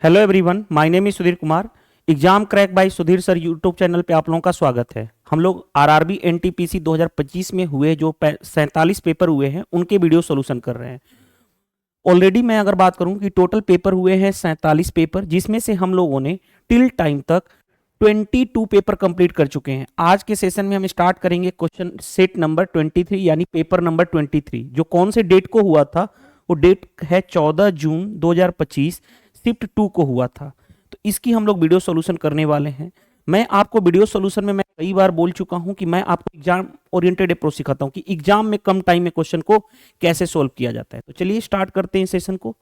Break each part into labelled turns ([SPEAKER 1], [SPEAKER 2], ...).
[SPEAKER 1] Hello everyone, my name is Sudhir Kumar. Exam crack by Sudhir sir YouTube channel पे आप लोगों का स्वागत है। हम लोग आरआरबी एनटीपीसी 2025 में हुए जो 47 पेपर हुए हैं उनके वीडियो सॉल्यूशन कर रहे हैं। ऑलरेडी मैं अगर बात करूं कि टोटल पेपर हुए हैं 47 पेपर, जिसमें से हम लोगों ने टिल टाइम तक 22 पेपर कंप्लीट कर चुके हैं। आज के सेशन में हम स्टार्ट करेंगे क्वेश्चन सेट नंबर 23 यानी पेपर नंबर 23, जो कौन से डेट को हुआ था। वो डेट है 14 जून 2025, शिफ्ट 2 को हुआ था। तो इसकी हम लोग वीडियो सॉल्यूशन करने वाले हैं। मैं आपको वीडियो सॉल्यूशन में मैं कई बार बोल चुका हूं कि मैं आपको एग्जाम ओरिएंटेड अप्रोच सिखाता हूं कि एग्जाम में कम टाइम में क्वेश्चन को कैसे सोल्व किया जाता है। तो चलिए स्टार्ट करते हैं सेशन को।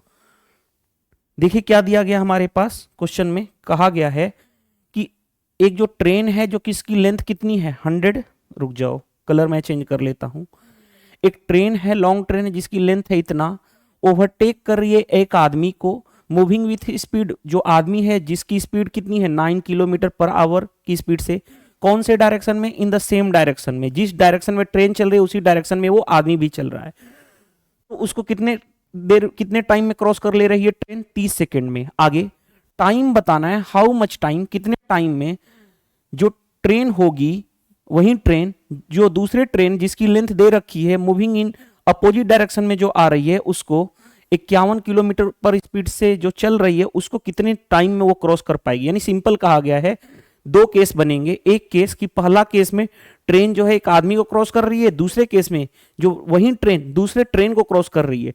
[SPEAKER 1] देखिए क्या दिया गया हमारे पास क्वेश्चन में। कहा गया है कि एक जो ट्रेन है जो किसकी लेंथ कितनी है 100, रुक जाओ कलर मैं चेंज कर लेता हूं। एक ट्रेन है, लॉन्ग ट्रेन है जिसकी लेंथ है इतना, ओवरटेक कर रही है एक आदमी को मूविंग विथ स्पीड। जो आदमी है जिसकी स्पीड कितनी है 9 किलोमीटर पर आवर की स्पीड से, कौन से डायरेक्शन में, इन द सेम डायरेक्शन में। जिस डायरेक्शन में ट्रेन चल रही है उसी डायरेक्शन में वो आदमी भी चल रहा है। तो उसको कितने टाइम में क्रॉस कर ले रही है ट्रेन, 30 सेकेंड में। आगे टाइम बताना है, हाउ मच टाइम, कितने टाइम में जो ट्रेन होगी वही ट्रेन जो दूसरे ट्रेन जिसकी लेंथ दे रखी है मूविंग इन अपोजिट डायरेक्शन में जो आ रही है उसको 51 किलोमीटर पर स्पीड से जो चल रही है उसको कितने टाइम में वो क्रॉस कर पाएगी। यानी सिंपल कहा गया है, दो केस बनेंगे। एक केस की पहला केस में ट्रेन जो है एक आदमी को क्रॉस कर रही है, दूसरे केस में जो वही ट्रेन दूसरे ट्रेन को क्रॉस कर रही है।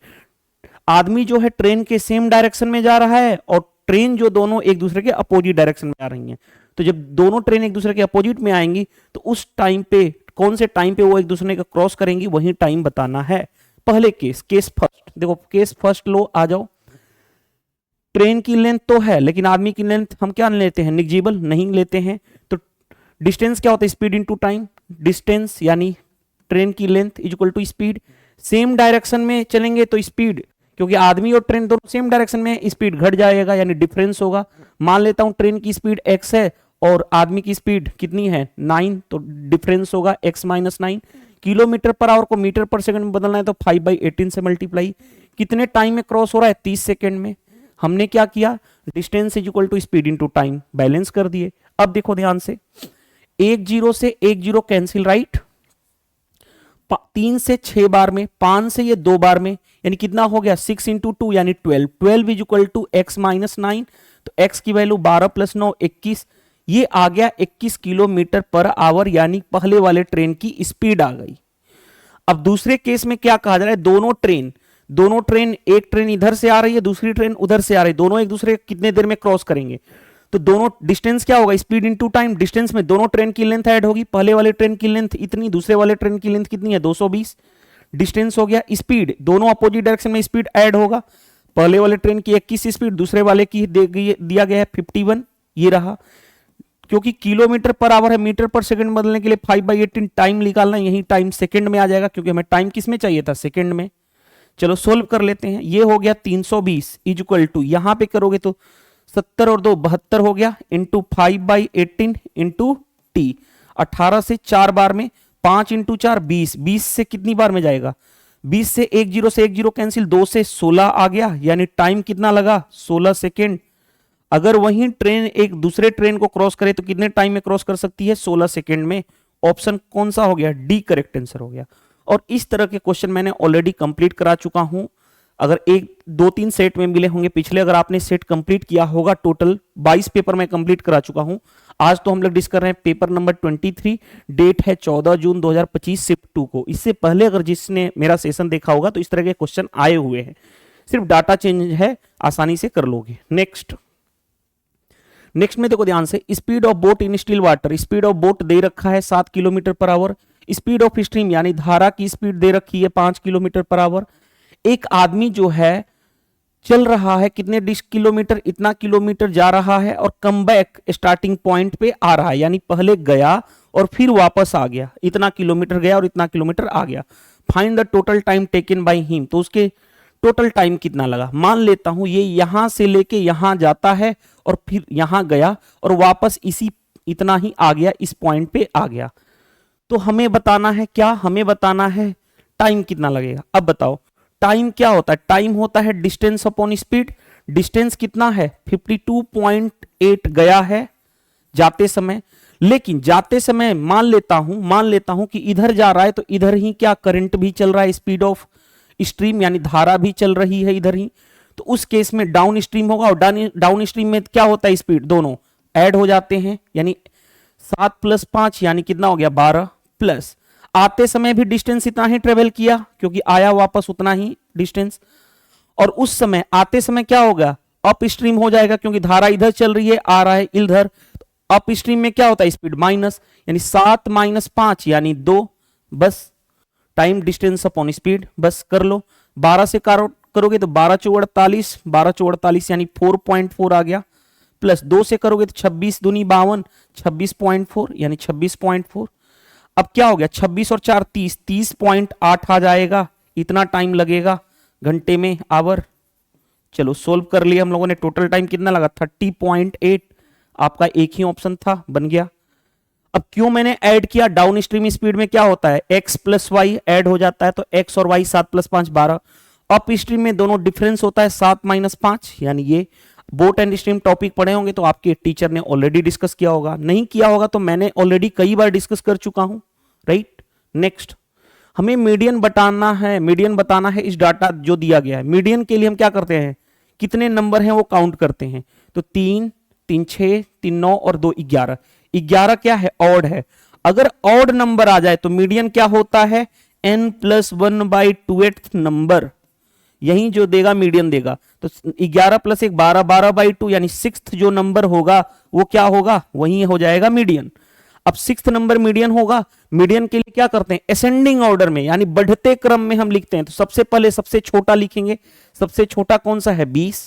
[SPEAKER 1] आदमी जो है ट्रेन के सेम डायरेक्शन में जा रहा है और ट्रेन जो दोनों एक दूसरे के अपोजिट डायरेक्शन में आ रही हैं। तो जब दोनों ट्रेन एक दूसरे के अपोजिट में आएंगी तो उस टाइम पे, कौन से टाइम पे वो एक दूसरे को क्रॉस करेंगी, वही टाइम बताना है। पहले केस फर्स्ट, देखो केस फर्स्ट लो, आ जाओ। ट्रेन की लेंथ तो है लेकिन आदमी की लेंथ हम क्या लेते हैं, निग्जिबल नहीं लेते हैं। तो डिस्टेंस क्या होता है, स्पीड इनटू टाइम। डिस्टेंस यानी ट्रेन की length is equal to speed. Same direction में चलेंगे तो स्पीड, क्योंकि आदमी और ट्रेन दोनों सेम डायरेक्शन में, स्पीड घट जाएगा यानी डिफरेंस होगा। मान लेता हूं ट्रेन की स्पीड x है और आदमी की स्पीड कितनी है 9, तो डिफरेंस होगा x minus 9। Kilometre per hour को मीटर पर सेकंड में बदलना है तो 5/18 से मल्टीप्लाई। कितने टाइम में क्रॉस हो रहा है, 30 सेकंड में। हमने क्या किया, distance is equal to speed into time, balance कर दिए। अब देखो ध्यान से, 10 से 10 कैंसिल, राइट। 3 से 6 बार में, 5 से ये 2 बार में, यानी कितना हो गया 6 इंटू 2 यानी 12। 12 is equal to x minus 9, तो x की वैल्यू 12 प्लस 9 21। ये आ गया 21 किलोमीटर पर आवर, यानी पहले वाले ट्रेन की स्पीड आ गई। अब दूसरे केस में क्या कहा जा रहा है, दोनों ट्रेन एक ट्रेन इधर से आ रही है, दूसरी ट्रेन उधर से आ रही है, दोनों एक दूसरे कितने देर में क्रॉस करेंगे। तो दोनों डिस्टेंस क्या होगा, स्पीड इनटू टाइम। डिस्टेंस में दोनों ट्रेन की लेंथ ऐड होगी। पहले वाले ट्रेन की लेंथ इतनी, दूसरे वाले ट्रेन की लेंथ कितनी है 220। डिस्टेंस हो गया, स्पीड दोनों अपोजिट डायरेक्शन में स्पीड ऐड होगा। पहले वाले ट्रेन की 21 स्पीड, दूसरे वाले की दिया गया है 51, ये रहा। क्योंकि किलोमीटर पर आवर है, मीटर पर सेकंड बदलने के लिए 5/18 टाइम निकालना, यही टाइम सेकंड में आ जाएगा क्योंकि हमें टाइम किस में चाहिए था, सेकंड में। चलो सोल्व कर लेते हैं। ये हो गया 320 इज इक्वल टू, यहां पे करोगे तो 70 और 2 72 हो गया, इंटू 5/18 इंटू टी। 18 से 4 बार में, 5 इंटू 4 20। 20 से कितनी बार में जाएगा, 20 से 1 0 कैंसिल, 2 से 16 आ गया, यानी टाइम कितना लगा 16 सेकेंड। अगर वही ट्रेन एक दूसरे ट्रेन को क्रॉस करे तो कितने टाइम में क्रॉस कर सकती है, 16 सेकेंड में। ऑप्शन कौन सा हो गया, डी करेक्ट आंसर हो गया। और इस तरह के क्वेश्चन मैंने ऑलरेडी कंप्लीट करा चुका हूं। अगर 1 2 3 सेट में मिले होंगे पिछले, अगर आपने सेट कंप्लीट किया होगा, टोटल 22 पेपर मैं कंप्लीट करा चुका हूं। आज तो हम लोग डिस्कस कर रहे हैं पेपर नंबर 23, डेट है 14 जून 2025, शिफ्ट 2 को। इससे पहले अगर जिसने मेरा सेशन देखा होगा तो इस तरह के क्वेश्चन आए हुए हैं, सिर्फ डाटा चेंज है, आसानी से कर लोगे। नेक्स्ट में देखो ध्यान से, speed of boat in still water. Speed of boat दे रखा है 7 kilometre per hour. Speed of stream यानी धारा की स्पीड दे रखी है 5 किलोमीटर पर आवर। एक आदमी जो है चल रहा है कितने किलोमीटर, इतना किलोमीटर जा रहा है और कम बैक स्टार्टिंग पॉइंट पे आ रहा है, यानी पहले गया और फिर वापस आ गया, इतना किलोमीटर गया और इतना किलोमीटर आ गया। Find the total time taken by him, तो उसके टोटल टाइम कितना लगा। मान लेता हूं ये यहां से लेके यहां जाता है और फिर यहां गया और वापस इसी इतना ही आ गया, इस पॉइंट पे आ गया। तो हमें बताना है क्या, हमें बताना है टाइम कितना लगेगा। अब बताओ टाइम क्या होता है, टाइम होता है डिस्टेंस अपॉन स्पीड। डिस्टेंस कितना है 52.8 गया है जाते समय, लेकिन जाते समय मान लेता हूं कि इधर जा रहा है तो इधर ही क्या करंट भी चल रहा है, स्पीड ऑफ स्ट्रीम यानी धारा भी चल रही है इधर ही, तो उस केस में डाउन स्ट्रीम होगा, और डाउन स्ट्रीम में क्या होता है, स्पीड दोनों ऐड हो जाते हैं, यानी 7 + 5 यानी कितना हो गया 12, प्लस आते समय भी डिस्टेंस इतना ही ट्रेवल किया क्योंकि आया वापस उतना ही डिस्टेंस, और उस समय आते समय क्या होगा अप स्ट्रीम हो जाएगा क्योंकि धारा इधर चल रही है, आ रहा है इधर, अप स्ट्रीम में क्या होता है स्पीड माइनस, यानी 7 - 5 यानी 2, बस टाइम डिस्टेंस अपॉन स्पीड, बस कर लो। 12 से करोगे तो 12 × 48, 12 × 48 यानी 4.4 आ गया, प्लस 2 से करोगे तो 26 दूनी 52, 26.4 यानी 26.4। अब क्या हो गया 26 और 4 30, 30.8 आ जाएगा, इतना टाइम लगेगा घंटे में, आवर। चलो सोल्व कर लिया हम लोगों ने, टोटल टाइम कितना लगा 30.8, आपका एक ही ऑप्शन था, बन गया। अब क्यों मैंने ऐड किया, डाउन स्ट्रीम स्पीड में क्या होता है x + y ऐड हो जाता है, तो x और y 7 + 5 12, अप स्ट्रीम में दोनों डिफरेंस होता है 7 - 5 यानी ये। बोट एंड स्ट्रीम टॉपिक पढ़े होंगे तो आपके टीचर ने ऑलरेडी डिस्कस किया होगा, नहीं किया होगा तो मैंने ऑलरेडी कई बार डिस्कस कर चुका हूं, राइट। नेक्स्ट हमें मीडियन बताना है इस डाटा जो दिया गया है। मीडियन के लिए हम क्या करते हैं, कितने नंबर हैं वो काउंट करते हैं, तो 3 3 6 3 9 और 2 11, 11 क्या है ऑड है, अगर ऑड नंबर आ जाए तो मीडियन क्या होता है n + 1/2th नंबर, यही जो देगा मीडियन देगा, तो 11 + 1 12, 12/2 यानी 6th जो नंबर होगा वो क्या होगा, वही हो जाएगा मीडियन। अब 6th नंबर मीडियन होगा, मीडियन के लिए क्या करते हैं असेंडिंग ऑर्डर में यानी बढ़ते क्रम में हम लिखते हैं, तो सबसे पहले सबसे छोटा लिखेंगे, सबसे छोटा कौन सा है 20,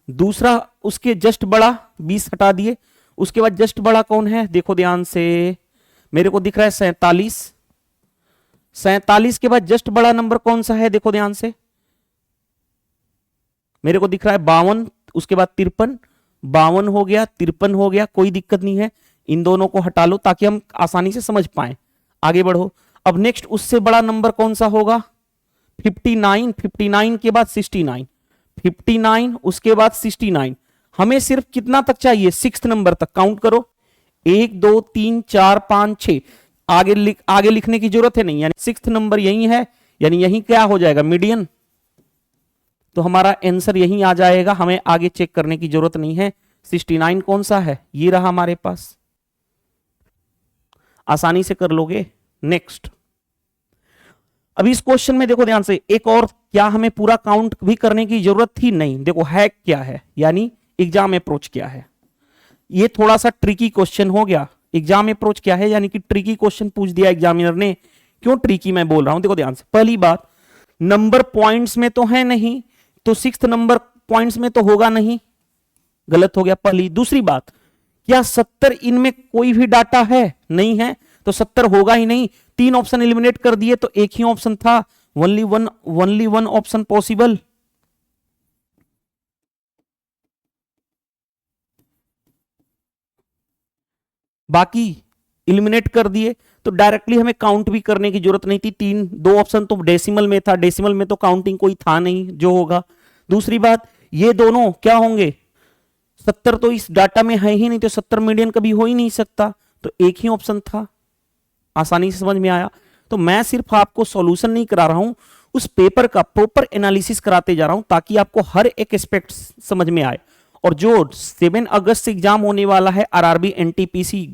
[SPEAKER 1] दूसरा उसके जस्ट बड़ा 20 हटा दिए, उसके बाद जस्ट बड़ा कौन है देखो ध्यान से, मेरे को दिख रहा है 47, 47 के बाद जस्ट बड़ा नंबर कौन सा है देखो ध्यान से, मेरे को दिख रहा है 52, उसके बाद 53, 52 हो गया 53 हो गया, कोई दिक्कत नहीं है, इन दोनों को हटा लो ताकि हम आसानी से समझ पाए, आगे बढ़ो। अब नेक्स्ट उससे बड़ा नंबर कौन सा होगा 59, 59 के बाद 69, 59 उसके बाद 69, हमें सिर्फ कितना तक चाहिए 6th नंबर तक, काउंट करो 1 2 3 4 5 6, आगे लिखने की जरूरत है नहीं, यानी 6th नंबर यही है, यानी यही क्या हो जाएगा मीडियन, तो हमारा आंसर यही आ जाएगा, हमें आगे चेक करने की जरूरत नहीं है। 69 कौन सा है, ये रहा हमारे पास, आसानी से कर लोगे। नेक्स्ट अभी इस क्वेश्चन में देखो ध्यान से, एक और क्या हमें पूरा काउंट भी करने की जरूरत थी, नहीं, देखो हैक क्या है यानी एग्जाम अप्रोच क्या है, ये थोड़ा सा ट्रिकी क्वेश्चन हो गया। एग्जाम अप्रोच क्या है यानी कि ट्रिकी क्वेश्चन पूछ दिया एग्जामिनर ने, क्यों ट्रिकी मैं बोल रहा हूं देखो ध्यान से, पहली बात नंबर पॉइंट्स में तो है नहीं, तो 6th नंबर पॉइंट्स में तो होगा नहीं, गलत हो गया पहली। दूसरी बात क्या 70 इनमें कोई भी डाटा है, नहीं है, तो 70 होगा ही नहीं, 3 ऑप्शन एलिमिनेट कर दिए तो एक ही ऑप्शन था, ओनली वन ऑप्शन पॉसिबल। बाकी एलिमिनेट कर दिए तो डायरेक्टली हमें काउंट भी करने की जरूरत नहीं थी, 2 ऑप्शन तो डेसिमल में था, डेसिमल में तो काउंटिंग कोई था नहीं जो होगा। दूसरी बात ये दोनों क्या होंगे 70 तो इस डाटा में है ही नहीं, तो 70 मीडियन कभी हो ही नहीं सकता, तो एक ही ऑप्शन था, आसानी से समझ में आया। तो मैं सिर्फ आपको सॉल्यूशन नहीं करा रहा हूं, उस पेपर का प्रॉपर एनालिसिस कराते जा रहा हूं ताकि आपको हर एक एस्पेक्ट समझ में आए। और जो 7 अगस्त से एग्जाम होने वाला है आरआरबी एनटीपीसी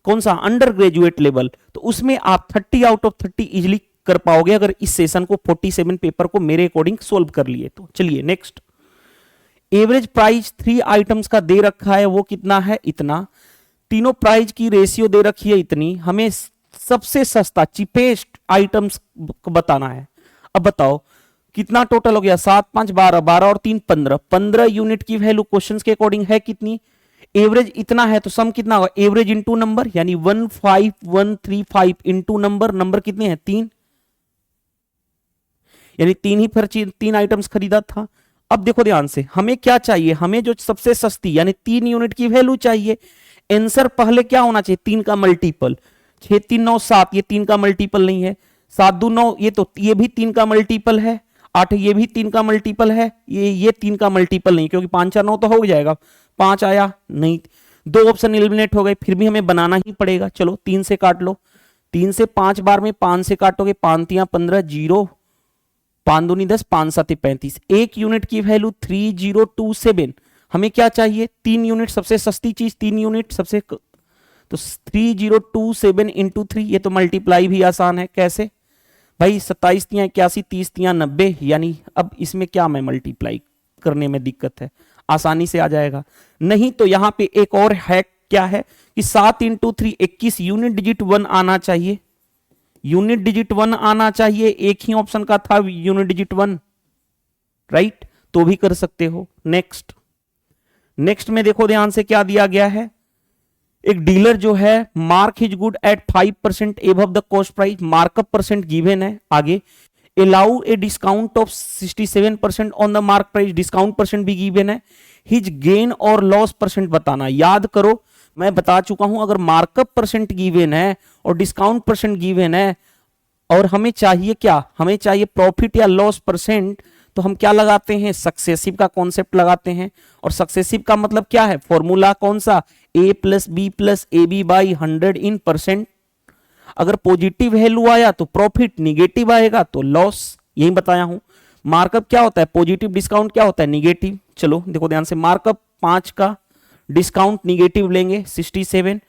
[SPEAKER 1] कौन सा अंडर ग्रेजुएट लेवल, तो उसमें आप 30 आउट ऑफ 30 इजिली कर पाओगे अगर इस सेशन को 47 पेपर को मेरे अकॉर्डिंग सोल्व कर लिए तो। चलिए नेक्स्ट, एवरेज प्राइस 3 आइटम्स का दे रखा है, वो कितना है इतना, तीनों प्राइस की रेशियो दे रखी है इतनी, हमें सबसे सस्ता चीपेस्ट आइटम्स को बताना है। अब बताओ कितना टोटल हो गया 7 5 12, 12 और 3 15, 15 यूनिट की वैल्यू क्वेश्चंस के अकॉर्डिंग है कितनी, एवरेज इतना है तो सम कितना होगा एवरेज इनटू नंबर, यानी 15135 इनटू नंबर, नंबर कितने हैं 3, यानी 3 ही पर 3 आइटम्स खरीदा था। अब देखो ध्यान से हमें क्या चाहिए, हमें जो सबसे सस्ती यानी 3 यूनिट की वैल्यू चाहिए। आंसर पहले क्या होना चाहिए 3 का मल्टीपल, 6 3 9 7, ये 3 का मल्टीपल नहीं है, 7 2 9 ये तो ये भी 3 का मल्टीपल है, 8 ये भी 3 का मल्टीपल है, ये 3 का मल्टीपल नहीं, क्योंकि 5 4 9 तो हो जाएगा, 5 आया नहीं, 2 ऑप्शन एलिमिनेट हो गए, फिर भी हमें बनाना ही पड़ेगा। चलो 3 से काट लो, 3 से 5 बार में 5 से काटोगे, 5 3 15 0, 5 2 10, 5 7 35, एक यूनिट की वैल्यू 3027। हमें क्या चाहिए, 3 यूनिट, सबसे सस्ती चीज 3 यूनिट सबसे, तो 3027 इंटू 3, ये तो मल्टीप्लाई भी आसान है। कैसे भाई, 27 तियां 81, 30 तियां 90, यानी अब इसमें क्या मैं मल्टीप्लाई करने में दिक्कत है, आसानी से आ जाएगा। नहीं तो यहां पे एक और हैक क्या है कि 7 इंटू 3 21, यूनिट डिजिट 1 आना चाहिए, यूनिट डिजिट 1 आना चाहिए, एक ही ऑप्शन का था यूनिट डिजिट 1, राइट, तो भी कर सकते हो। नेक्स्ट, नेक्स्ट में देखो ध्यान से क्या दिया गया है, एक डीलर जो है mark his good at 5% above the cost price, markup percent given है। आगे allow a discount of 67% on the mark price, discount percent भी गिवन है। हिज गेन और लॉस परसेंट बताना, याद करो मैं बता चुका हूं, अगर मार्कअप परसेंट गिवन है और डिस्काउंट परसेंट गिवन है और हमें चाहिए क्या, हमें चाहिए प्रॉफिट या लॉस परसेंट, तो हम क्या लगाते हैं, सक्सेसिव का कॉन्सेप्ट लगाते हैं। और सक्सेसिव का मतलब क्या है, फॉर्मूला कौन सा, a plus B plus A B by 100 in percent. अगर पॉजिटिव वैल्यू आया तो प्रॉफिट, निगेटिव आएगा तो लॉस, यही बताया हूं। मार्कअप क्या होता है, पॉजिटिव, डिस्काउंट क्या होता है, निगेटिव। चलो देखो ध्यान से, मार्कअप 5 का, डिस्काउंट निगेटिव लेंगे 67,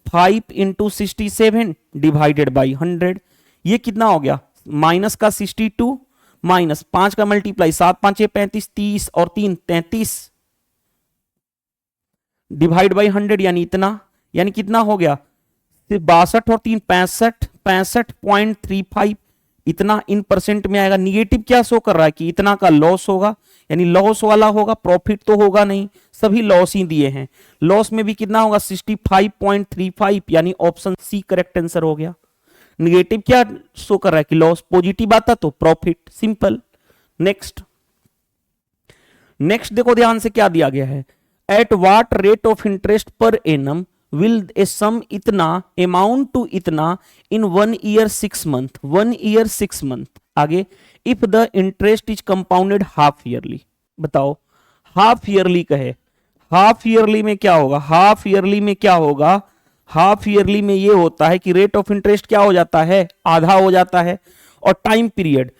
[SPEAKER 1] 5 इंटू 67 डिवाइडेड बाई 100, ये कितना हो गया, माइनस का 62 माइनस 5 का मल्टीप्लाई, 7 5 35, 30 और 3 33, डिवाइड बाई 100 यानी इतना, यानी कितना हो गया, 62 और 3 65, 65.35, इतना इन परसेंट में आएगा। निगेटिव क्या शो कर रहा है कि इतना का लॉस होगा, यानी लॉस वाला होगा, प्रॉफिट तो होगा नहीं, सभी लॉस ही दिए हैं। लॉस में भी कितना होगा, 65.35, यानी ऑप्शन सी करेक्ट आंसर हो गया। निगेटिव क्या शो कर रहा है कि लॉस, पॉजिटिव आता तो प्रॉफिट, सिंपल। नेक्स्ट, नेक्स्ट देखो ध्यान से क्या दिया गया है, at what rate of interest per annum will a sum इतना अमाउंट टू इतना in 1 year 6 month, 1 year 6 month. आगे, if the interest is compounded half yearly, बताओ हाफ ईयरली कहे, हाफ ईयरली में क्या होगा, हाफ ईयरली में क्या होगा, हाफ ईयरली में ये होता है कि रेट ऑफ इंटरेस्ट क्या हो जाता है, आधा हो जाता है। और टाइम पीरियड,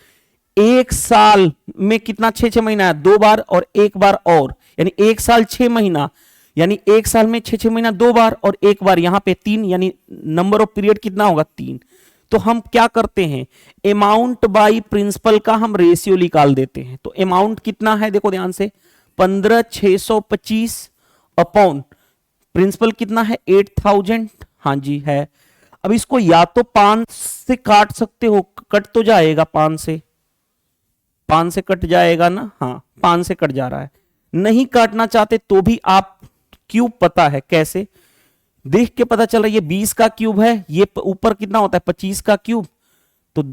[SPEAKER 1] एक साल में कितना, 6 महीना है, 2 बार और 1 बार और, यानी 1 साल 6 महीना, यानी 1 साल में 6 महीना 2 बार और 1 बार, यहां पे 3, यानी नंबर ऑफ पीरियड कितना होगा, 3। तो हम क्या करते हैं, अमाउंट बाई प्रिंसिपल का हम रेशियो निकाल देते हैं। तो अमाउंट कितना है, देखो ध्यान से, 15,625 अपॉन प्रिंसिपल कितना है, 8,000, हाँ जी है। अब इसको या तो 5 से काट सकते हो, कट तो जाएगा 5 से, 5 से कट जाएगा ना, हाँ 5 से कट जा रहा है। नहीं काटना चाहते तो भी आप, क्यूब पता है कैसे, देख के पता चल रहा है, ये 20 का क्यूब है, ये ऊपर कितना होता है 25 का क्यूब, तो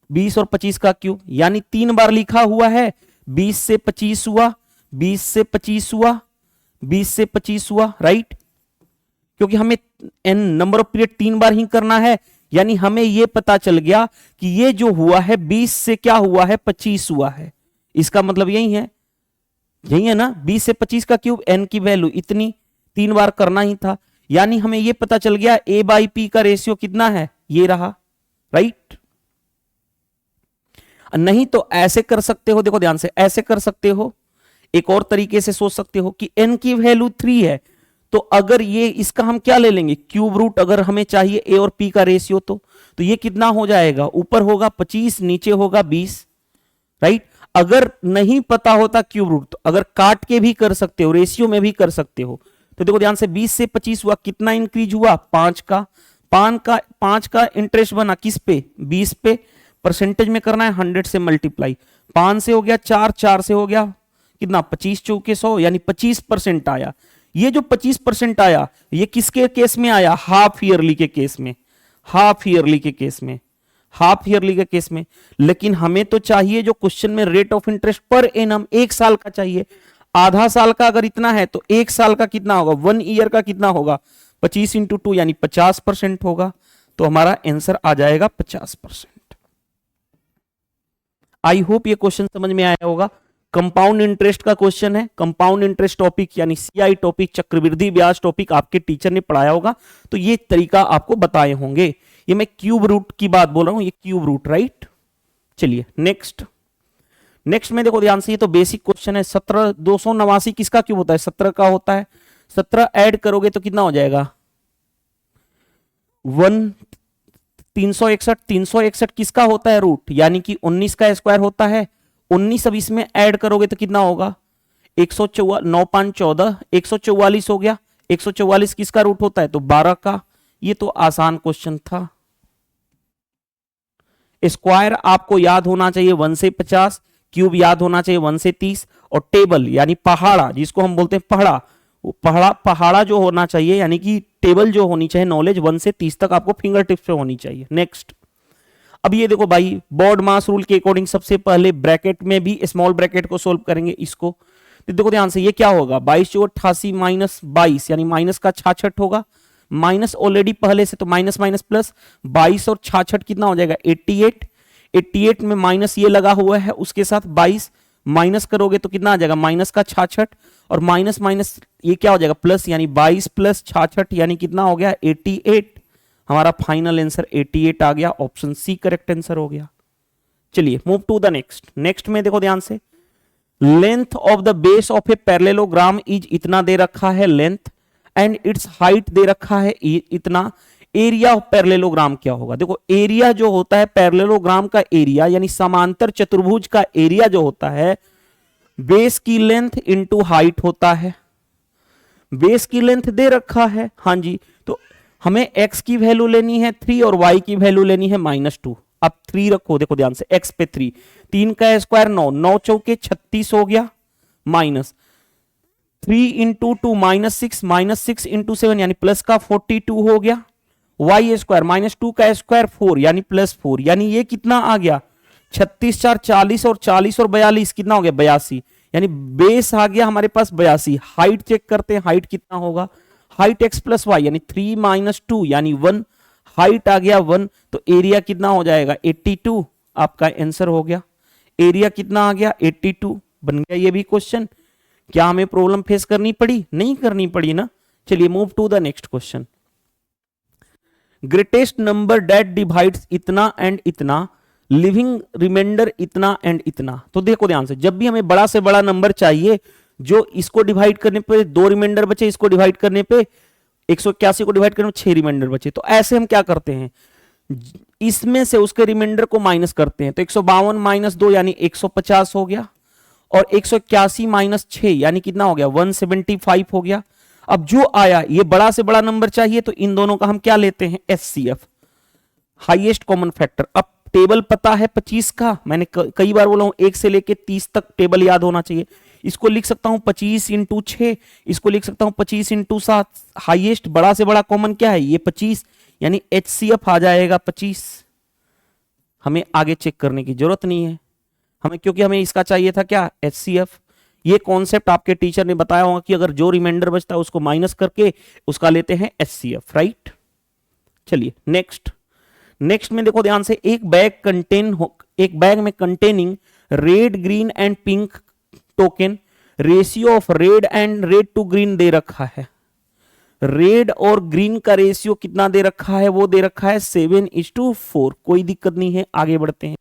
[SPEAKER 1] 20 और 25 का क्यूब, यानी 3 बार लिखा हुआ है, 20 से 25 हुआ, 20 से 25 हुआ, 20 से 25 हुआ, राइट, क्योंकि हमें एन नंबर ऑफ पीरियड 3 बार ही करना है, यानी हमें यह पता चल गया कि ये जो हुआ है 20 से क्या हुआ है, 25 हुआ है। इसका मतलब यही है, यही है ना, 20 से 25 का क्यूब, एन की वैल्यू इतनी, 3 बार करना ही था, यानी हमें यह पता चल गया ए बाई पी का रेशियो कितना है, ये रहा, राइट। नहीं तो ऐसे कर सकते हो, देखो ध्यान से, ऐसे कर सकते हो, एक और तरीके से सोच सकते हो कि एन की वैल्यू 3 है, तो अगर ये इसका हम क्या ले लेंगे, क्यूब रूट, अगर हमें चाहिए ए और पी का रेशियो, तो ये कितना हो जाएगा, ऊपर होगा 25, नीचे होगा 20, राइट। अगर नहीं पता होता क्यूब रूट, तो अगर काट के भी कर सकते हो, रेशियो में भी कर सकते हो। तो देखो ध्यान से, 20 से 25 हुआ, कितना इंक्रीज हुआ, 5 का, 5 का इंटरेस्ट बना किस पे, 20 पे, परसेंटेज में करना है 100 से मल्टीप्लाई, 5 से हो गया 4, 4 से हो गया कितना, 25 चौके 100, यानी 25% आया। ये जो 25% आया, ये किसके केस में आया, हाफ ईयरली के केस में, हाफ ईयरली के केस में, हाफ ईयरली के केस में। लेकिन हमें तो चाहिए जो क्वेश्चन में rate of interest per annum 1 साल का चाहिए, आधा साल का अगर इतना है तो 1 साल का कितना होगा, 1 ईयर का कितना होगा, 25 इंटू 2 यानी 50% होगा। तो हमारा आंसर आ जाएगा 50%। आई होप ये क्वेश्चन समझ में आया होगा। कंपाउंड इंटरेस्ट का क्वेश्चन है। कंपाउंड इंटरेस्ट टॉपिक यानी सीआई टॉपिक, चक्रवृद्धि ब्याज टॉपिक आपके टीचर ने पढ़ाया होगा, तो ये तरीका आपको बताए होंगे। ये मैं क्यूब रूट की बात बोल रहा हूं, ये क्यूब रूट, राइट। चलिए नेक्स्ट में देखो ध्यान से, ये तो बेसिक क्वेश्चन है। 17,289 किसका क्यूब होता है? 17 का होता है। 17 ऐड करोगे तो कितना हो जाएगा? 361। 361 किसका होता है? रूट, यानी कि 19 का स्क्वायर होता है। 19 अब इसमें ऐड करोगे तो कितना होगा? 144, 9 5 14, 144 हो गया। 144 किसका रूट होता है? तो 12 का। ये तो आसान क्वेश्चन था। स्क्वायर आपको याद होना चाहिए 1 से 50, क्यूब याद होना चाहिए 1 से 30, और टेबल यानी पहाड़ा, जिसको हम बोलते हैं पहाड़ा, वो पहाड़ा जो होना चाहिए, यानी कि टेबल जो होनी चाहिए नॉलेज 1 से 30 तक आपको फिंगर टिप्स पे होनी चाहिए। नेक्स्ट, अब ये देखो भाई, बोर्ड मास रूल के अकॉर्डिंग सबसे पहले ब्रैकेट में भी स्मॉल ब्रैकेट को सोल्व करेंगे इसको। तो देखो ध्यान से, ये क्या होगा? 22/88 माइनस 22, यानी माइनस का 66 होगा। माइनस ऑलरेडी पहले से, तो माइनस माइनस प्लस, 22 और 66 कितना हो जाएगा? 88। 88 में माइनस ये लगा हुआ है, उसके साथ 22 माइनस करोगे तो कितना आ जाएगा? माइनस का 66, और माइनस माइनस ये क्या हो जाएगा? प्लस, यानी 22 प्लस 66 यानी कितना हो गया? 88। हमारा फाइनल आंसर 88 आ गया। ऑप्शन सी करेक्ट आंसर हो गया। चलिए move to the next. Next में देखो ध्यान से, length of the base of a parallelogram is इतना दे रखा है लेंथ, एंड इट्स हाइट दे रखा है इतना। एरिया ऑफ पैरेललोग्राम क्या होगा? देखो एरिया जो होता है पैरेललोग्राम का एरिया, यानी समांतर चतुर्भुज का एरिया जो होता है, बेस की लेंथ इंटू हाइट होता है। बेस की लेंथ दे रखा है, हाँ जी, तो हमें x की वैल्यू लेनी है 3 और y की वैल्यू लेनी है -2। अब 3 रखो, देखो ध्यान से, x पे 3, 3 का स्क्वायर 9, 9 चौके 36 हो गया, माइनस 3 इंटू 2 -6, -6 इंटू 7 यानी प्लस का 42 हो गया। y स्क्वायर -2 का स्क्वायर 4 यानी +4, यानी ये कितना आ गया? 36 4 40, और 40 और 42 कितना हो गया? 82, यानी बेस आ गया हमारे पास 82। हाइट चेक करते हैं, हाइट कितना होगा? हाइट x प्लस वाई यानी 3 - 2 यानी 1, हाइट आ गया 1, तो एरिया कितना हो जाएगा? 82। आपका आंसर हो गया। एरिया कितना आ गया? 82 बन गया। ये भी क्वेश्चन, क्या हमें प्रॉब्लम फेस करनी पड़ी? नहीं करनी पड़ी ना। चलिए move to the next question. Greatest number that divides इतना एंड इतना, लिविंग रिमाइंडर इतना एंड इतना। तो देखो ध्यान से, जब भी हमें बड़ा से बड़ा नंबर चाहिए, जो इसको डिवाइड करने पे 2 रिमाइंडर बचे, इसको डिवाइड करने पे 181 को डिवाइड करने में 6 रिमाइंडर बचे, तो ऐसे हम क्या करते हैं? इसमें से उसके रिमाइंडर को माइनस करते हैं। तो 152 - 2 यानी 150 हो गया, और 181 - 6 यानी कितना हो गया? 175 हो गया। अब जो आया, ये बड़ा से बड़ा नंबर चाहिए, तो इन दोनों का हम क्या लेते हैं? HCF, highest common factor. अब टेबल पता है 25 का, मैंने कई बार बोला हूं 1 से लेके 30 तक टेबल याद होना चाहिए। इसको लिख सकता हूं 25 × 6, इसको लिख सकता हूं 25 × 7। हाईएस्ट बड़ा से बड़ा कॉमन क्या है? ये 25, यानी HCF आ जाएगा 25। हमें आगे चेक करने की जरूरत नहीं है हमें, क्योंकि हमें इसका चाहिए था क्या? HCF। ये कॉन्सेप्ट आपके टीचर ने बताया होगा कि अगर जो रिमाइंडर बचता है उसको माइनस करके उसका लेते हैं HCF, राइट। चलिए नेक्स्ट में देखो ध्यान से, एक बैग में containing red, green and pink token, ratio of red to green दे रखा है। रेड और ग्रीन का रेशियो कितना दे रखा है? वो दे रखा है 7:4। कोई दिक्कत नहीं है, आगे बढ़ते हैं।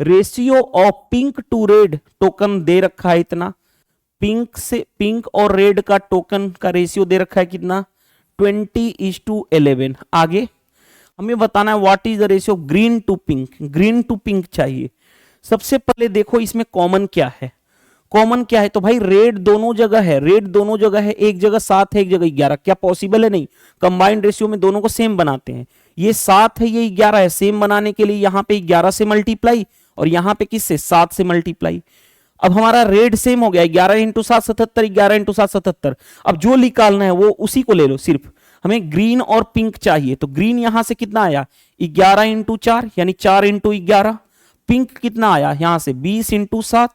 [SPEAKER 1] Ratio of pink to red token दे रखा है इतना। पिंक और रेड का टोकन का रेशियो दे रखा है कितना? 20:11। आगे हमें बताना है what is the ratio green to pink. Green to pink चाहिए। सबसे पहले देखो इसमें कॉमन क्या है? कॉमन क्या है? तो भाई रेड दोनों जगह है, एक जगह 7 है, एक जगह 11। क्या पॉसिबल है? नहीं। कंबाइंड रेशियो में दोनों को सेम बनाते हैं। ये 7 है, ये 11 है। सेम बनाने के लिए यहां पे 11 से मल्टीप्लाई, और यहां पे किससे? 7 से मल्टीप्लाई। अब हमारा रेड सेम हो गया, 11 × 7 77, 11 × 7 77। अब जो निकालना है वो उसी को ले लो। सिर्फ हमें ग्रीन और पिंक चाहिए, तो ग्रीन यहां से कितना आया? 11 × 4 यानी 4 × 11। पिंक कितना आया यहां से? 20 × 7।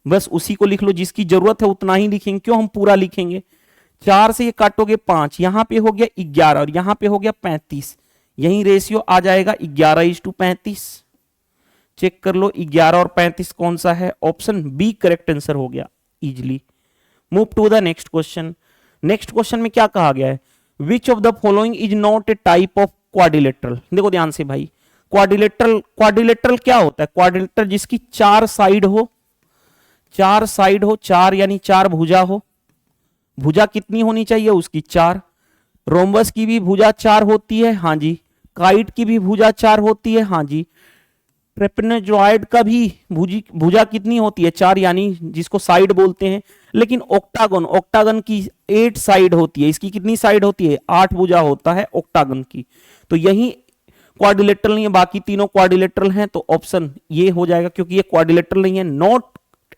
[SPEAKER 1] बस उसी को लिख लो, जिसकी जरूरत है उतना ही लिखेंगे, क्यों हम पूरा लिखेंगे? 4 से ये काटोगे 5, यहां पे हो गया 11 और यहां पे हो गया 35। यही रेशियो आ जाएगा 11:35। चेक कर लो 11 और 35 कौन सा है, ऑप्शन बी करेक्ट आंसर हो गया easily. Move to the next question. Next question में क्या कहा गया है, which of the following is not a type of quadrilateral. देखो ध्यान से भाई, क्वाड्रिलेटरल, क्वाड्रिलेटरल क्या होता है, क्वाड्रिलेटरल जिसकी चार साइड हो, चार साइड हो, चार यानी चार भुजा हो, भुजा कितनी होनी चाहिए उसकी चार, रोम्बस की भी भुजा चार होती है, हाँ जी, काइट की भी भुजा चार होती है, हाँ जी, ट्रेपेजॉइड का भी भुजा कितनी होती है चार, यानी जिसको साइड बोलते हैं, लेकिन ऑक्टागन, ऑक्टागन की 8 साइड होती है, इसकी कितनी साइड होती है, 8 भुजा होता है ऑक्टागन की। तो यही क्वाड्रिलेटरल नहीं है, बाकी तीनों क्वाड्रिलेटरल हैं, तो ऑप्शन ये हो जाएगा, क्योंकि ये क्वाड्रिलेटरल नहीं है, not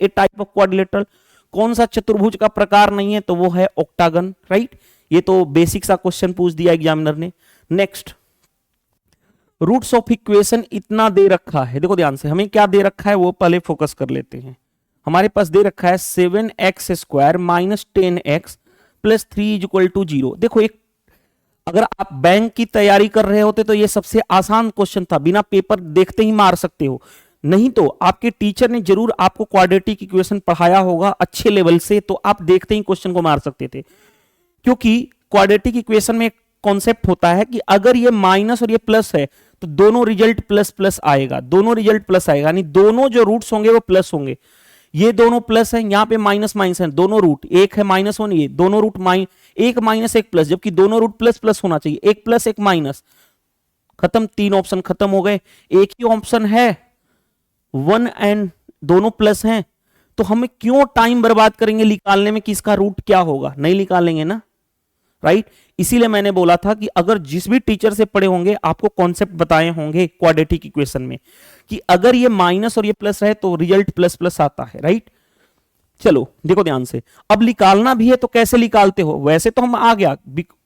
[SPEAKER 1] a type of quadrilateral. कौन सा चतुर्भुज का प्रकार नहीं है, तो वो है ऑक्टागन, राइट। ये तो बेसिक सा क्वेश्चन पूछ दिया एग्जामिनर ने। नेक्स्ट, रूट्स ऑफ इक्वेशन इतना दे रखा है, देखो ध्यान से, हमें क्या दे रखा है वो पहले फोकस कर लेते हैं। हमारे पास दे रखा है 7x² minus 10x plus 3 is equal to 0। देखो एक, अगर आप बैंक की तैयारी कर रहे होते तो ये सबसे आसान क्वेश्चन था, बिना पेपर देखते ही मार सकते हो, नहीं तो आपके टीचर ने जरूर आपको क्वाड्रेटिक इक्वेशन पढ़ाया होगा अच्छे लेवल से, तो आप देखते ही क्वेश्चन को मार सकते थे। क्योंकि क्वाड्रेटिक इक्वेशन में एक कॉन्सेप्ट होता है कि अगर ये माइनस और ये प्लस है तो दोनों रिजल्ट प्लस प्लस आएगा, दोनों रिजल्ट प्लस आएगा, यानी दोनों जो रूट्स होंगे वो प्लस होंगे। ये दोनों प्लस है, यहां पे माइनस माइनस है, दोनों रूट, एक है -1, ये दोनों रूट एक माइनस एक प्लस, जबकि दोनों रूट प्लस प्लस होना चाहिए, एक प्लस एक माइनस, खत्म, 3 ऑप्शन खत्म हो गए। एक ही ऑप्शन है 1 एंड दोनों प्लस हैं, तो हमें क्यों टाइम बर्बाद करेंगे निकालने में कि इसका रूट क्या होगा, नहीं निकालेंगे ना, राइट। इसीलिए मैंने बोला था कि अगर जिस भी टीचर से पढ़े होंगे आपको कॉन्सेप्ट बताए होंगे क्वाड्रेटिक इक्वेशन में कि अगर ये माइनस और ये प्लस है तो रिजल्ट प्लस प्लस आता है, राइट। चलो देखो ध्यान से, अब निकालना भी है तो कैसे निकालते हो, वैसे तो हम आ गया,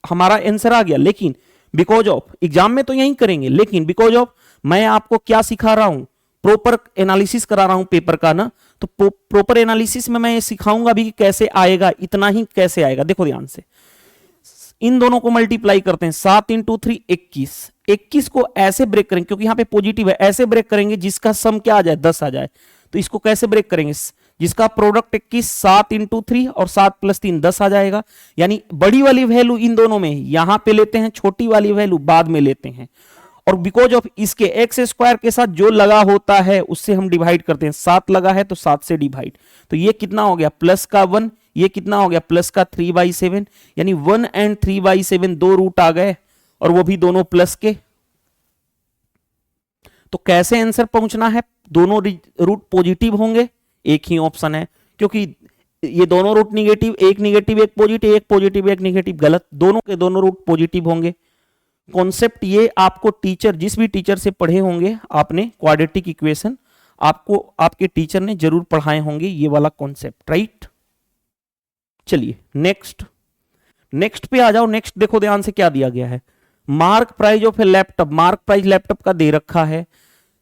[SPEAKER 1] हमारा आंसर आ गया, लेकिन बिकॉज ऑफ एग्जाम में तो यही करेंगे, लेकिन बिकॉज ऑफ मैं आपको क्या सिखा रहा हूं, प्रॉपर एनालिसिस करा रहा हूं पेपर का ना, तो प्रॉपर एनालिसिस में मैं ये सिखाऊंगा भी कि कैसे आएगा, इतना ही कैसे आएगा। देखो ध्यान से, इन दोनों को मल्टीप्लाई करते हैं, 7 × 3 21, 21 को ऐसे ब्रेक करेंगे क्योंकि यहां पे पॉजिटिव है, ऐसे ब्रेक करेंगे जिसका सम क्या आ जाए 10 आ जाए। तो इसको कैसे ब्रेक करेंगे, जिसका प्रोडक्ट 21, 7 × 3 और 7 + 3 10 आ जाएगा, यानी बड़ी वाली वैल्यू इन दोनों में यहां पे लेते हैं, छोटी वाली वैल्यू बाद में लेते हैं, और बिकॉज ऑफ इसके x² के साथ जो लगा होता है उससे हम डिवाइड करते हैं, 7 लगा है तो 7 से डिवाइड, तो ये कितना हो गया प्लस का 1, ये कितना हो गया प्लस का 3/7, यानी 1 एंड 3/7 दो रूट आ गए और वो भी दोनों प्लस के। तो कैसे आंसर पहुंचना है, दोनों रूट पॉजिटिव होंगे, एक ही ऑप्शन है, क्योंकि ये दोनों रूट निगेटिव, एक निगेटिव एक पॉजिटिव, एक पॉजिटिव एक निगेटिव, गलत, दोनों के दोनों रूट पॉजिटिव होंगे। कॉन्सेप्ट ये आपको टीचर, जिस भी टीचर से पढ़े होंगे आपने क्वाड्रेटिक इक्वेशन, आपको आपके टीचर ने जरूर पढ़ाए होंगे ये वाला कॉन्सेप्ट, राइट। चलिए नेक्स्ट पे आ जाओ। नेक्स्ट देखो ध्यान से क्या दिया गया है, mark price of A laptop, mark price laptop का दे रखा है,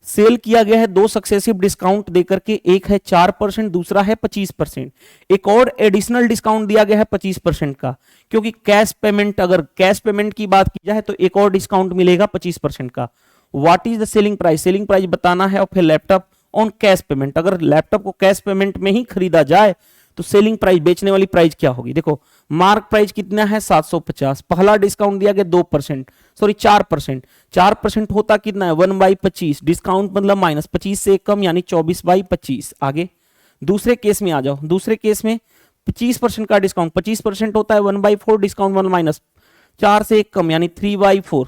[SPEAKER 1] सेल किया गया है 2 सक्सेसिव डिस्काउंट देकर के, एक है 4%, दूसरा है 25%, एक और एडिशनल डिस्काउंट दिया गया है 25% का, क्योंकि कैश पेमेंट, अगर कैश पेमेंट की बात की जाए तो एक और डिस्काउंट मिलेगा 25% का। What is the selling price, selling price बताना है of A laptop on cash payment, अगर लैपटॉप को कैश पेमेंट में ही खरीदा जाए तो सेलिंग प्राइस, बेचने वाली प्राइस क्या होगी। देखो मार्क प्राइस कितना है 750, पहला डिस्काउंट दिया गया 2%, सॉरी 4%, 4% होता कितना है 1/25, डिस्काउंट मतलब माइनस 25 से कम, यानी 24/25। आगे दूसरे केस में आ जाओ, दूसरे केस में 25% का डिस्काउंट, 25% होता है 1/4, डिस्काउंट 1 माइनस 4 से कम, यानी 3/4,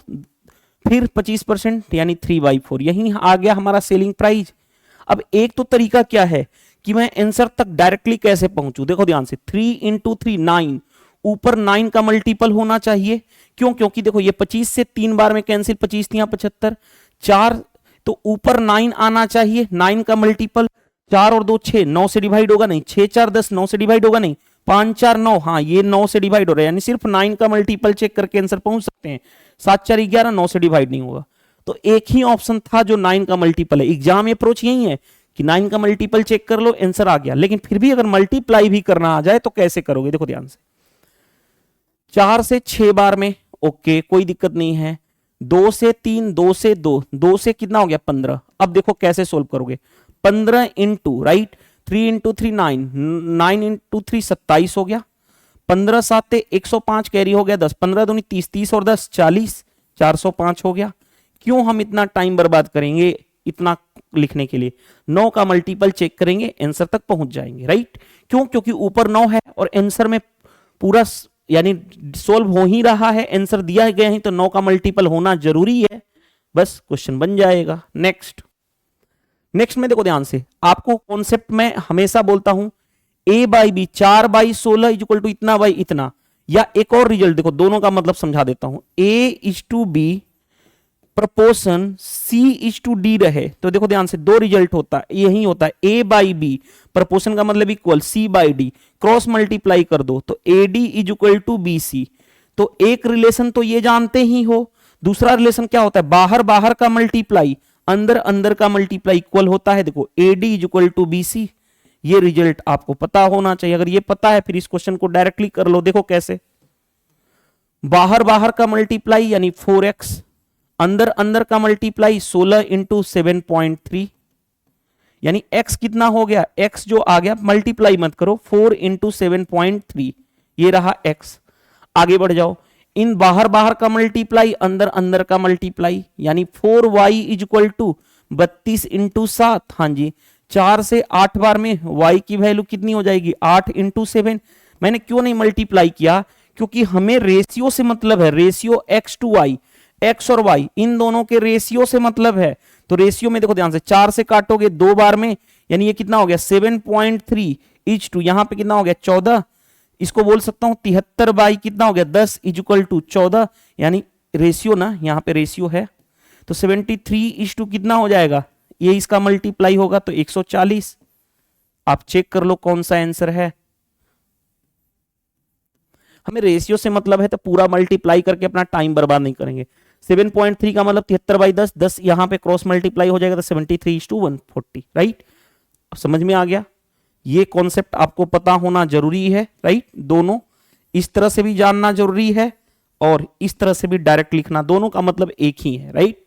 [SPEAKER 1] फिर 25% यानी 3/4, यही आ गया हमारा सेलिंग प्राइस। अब एक तो तरीका क्या है कि मैं आंसर तक डायरेक्टली कैसे पहुंचूं, देखो ध्यान से, 3 × 3 9, ऊपर 9 का मल्टीपल होना चाहिए, क्यों, क्योंकि देखो ये 25 से 3 बार में कैंसिल, 25 3 75, 4, तो ऊपर 9 आना चाहिए, 9 का मल्टीपल, 4 और 2 6, 9 से डिवाइड होगा नहीं, 6 4 10, 9 से डिवाइड होगा नहीं, 5 4 9, हाँ ये 9 से डिवाइड हो रहा है, यानी सिर्फ 9 का मल्टीपल चेक करके आंसर पहुंच सकते हैं, 7 4 11, 9 से डिवाइड नहीं होगा। तो एक ही ऑप्शन था जो 9 का मल्टीपल है, एग्जाम अप्रोच यही है कि 9 का मल्टीपल चेक कर लो, आंसर आ गया। लेकिन फिर भी अगर मल्टीप्लाई भी करना आ जाए तो कैसे करोगे, देखो ध्यान से, 4 से 6 बार में ओके कोई दिक्कत नहीं है, 2 से 3, 2 से 2, 2 से कितना हो गया 15। अब देखो कैसे सोल्व करोगे, 15 इंटू राइट 3 इंटू 3 9, 9 इंटू 3 27 हो गया, 15 7 105 कैरी हो गया 10, 15 दूनी 30, 30 और 10 40, 405 हो गया। क्यों हम इतना टाइम बर्बाद करेंगे इतना लिखने के लिए, 9 का मल्टीपल चेक करेंगे आंसर तक पहुंच जाएंगे, राइट। क्यों, क्योंकि ऊपर 9 है और आंसर में पूरा यानी सोल्व हो ही रहा है, आंसर दिया गया है, तो 9 का मल्टीपल होना जरूरी है, बस क्वेश्चन बन जाएगा। नेक्स्ट में देखो ध्यान से, आपको कॉन्सेप्ट में हमेशा बोलता हूं a by B 4 by 16 equal to इतना बाई इतना, या एक और रिजल्ट देखो, दोनों का मतलब समझा देता हूं, a is to B proportion c is to D रहे तो देखो ध्यान से दो रिजल्ट होता है, यही होता है a बाई बी, प्रपोर्शन का मतलब equal c by D, cross multiply कर दो तो ad is equal to B C. तो एक रिलेशन तो ये जानते ही हो, दूसरा रिलेशन क्या होता है, बाहर बाहर का मल्टीप्लाई अंदर अंदर का मल्टीप्लाई इक्वल होता है, देखो ad is equal to B C. ये रिजल्ट आपको पता होना चाहिए, अगर ये पता है फिर इस क्वेश्चन को डायरेक्टली कर लो। देखो कैसे, बाहर बाहर का मल्टीप्लाई यानी 4x, अंदर अंदर का मल्टीप्लाई 16 इंटू 7.3, यानी x कितना हो गया, x जो आ गया मल्टीप्लाई मत करो, 4 इंटू 7.3, ये रहा x। आगे बढ़ जाओ, इन बाहर बाहर का मल्टीप्लाई अंदर अंदर का मल्टीप्लाई यानी 4y is equal to 32 into 7, हाँ जी 4 से 8 बार में y की वैल्यू कितनी हो जाएगी 8 इंटू 7। मैंने क्यों नहीं मल्टीप्लाई किया, क्योंकि हमें रेशियो से मतलब है, ratio x to y, x और y इन दोनों के रेशियो से मतलब है। तो रेशियो में देखो ध्यान से, 4 से काटोगे 2 बार में यानी ये कितना हो गया 7.3 इज टू, यहां पे कितना हो गया 14, इसको बोल सकता हूं 73 बाई कितना हो गया 10 इज इक्वल टू 14, यानी रेशियो ना, यहां पे रेशियो है तो 73 इज टू कितना हो जाएगा, ये इसका मल्टीप्लाई होगा तो 140। आप चेक कर लो कौन सा आंसर है। हमें रेशियो से मतलब है तो पूरा मल्टीप्लाई करके अपना टाइम बर्बाद नहीं करेंगे। 7.3 का मतलब 73 बाई 10, 10 यहां पे क्रॉस मल्टीप्लाई हो जाएगा तो 73 इज टू 140, राइट। समझ में आ गया, ये कॉन्सेप्ट आपको पता होना जरूरी है, राइट। दोनों इस तरह से भी जानना जरूरी है और इस तरह से भी डायरेक्ट लिखना, दोनों का मतलब एक ही है, राइट।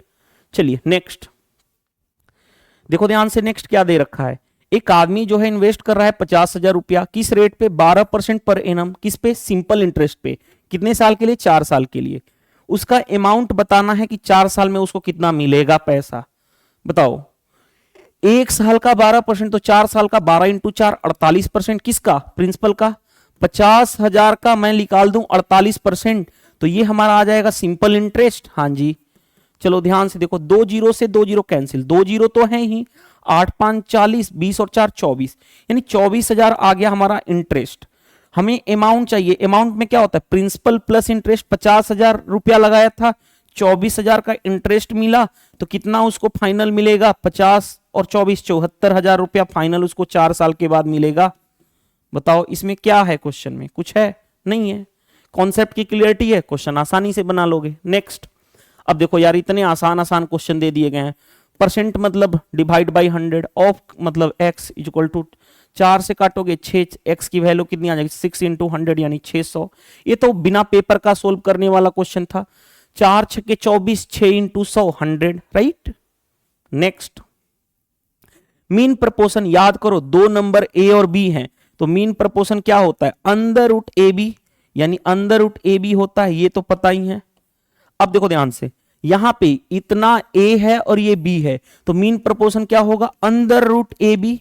[SPEAKER 1] चलिए नेक्स्ट देखो ध्यान से, नेक्स्ट क्या दे रखा है, एक आदमी जो है इन्वेस्ट कर रहा है 50,000 रुपया, किस रेट पे 12% पर एनम, किस पे सिंपल इंटरेस्ट पे, कितने साल के लिए 4 साल के लिए। उसका अमाउंट बताना है कि 4 साल में उसको कितना मिलेगा पैसा, बताओ। एक साल का 12% तो 4 साल का 12 इंटू 4 48%, किसका प्रिंसिपल का, 50,000 का मैं निकाल दूं 48%, तो ये हमारा आ जाएगा सिंपल इंटरेस्ट, हाँ जी। चलो ध्यान से देखो, 2 जीरो से 2 जीरो कैंसिल, 2 जीरो तो है ही, 8 5 40, 20 और 4 24, यानी 24,000 आ गया हमारा इंटरेस्ट। हमें अमाउंट चाहिए, अमाउंट में क्या होता है प्रिंसिपल प्लस इंटरेस्ट, 50,000 रुपया लगाया था, 24,000 का इंटरेस्ट मिला तो कितना उसको फाइनल मिलेगा, 50 और 24 74,000 रुपया फाइनल उसको 4 साल के बाद मिलेगा। बताओ इसमें क्या है, क्वेश्चन में कुछ है नहीं है, कॉन्सेप्ट की क्लियरिटी है, क्वेश्चन आसानी से बना लोगे। नेक्स्ट, अब देखो यार इतने आसान आसान क्वेश्चन दे दिए गए हैं। परसेंट मतलब डिवाइड बाई 100, ऑफ मतलब x इज इक्वल टू 4 से काटोगे 6, x की वैल्यू कितनी आ जाएगी 6 इंटू 100 यानी 600। ये तो बिना पेपर का सोल्व करने वाला क्वेश्चन था। 4 छक्के 24, 6 into 100 100, right. Next, mean proportion याद करो, दो नंबर a और b हैं तो मीन प्रपोर्शन क्या होता है अंडर रूट ए बी, यानी अंडर रूट ए बी होता है, ये तो पता ही है। अब देखो ध्यान से, यहां पे इतना a है और ये b है तो मीन प्रपोर्शन क्या होगा अंडर रूट ए बी।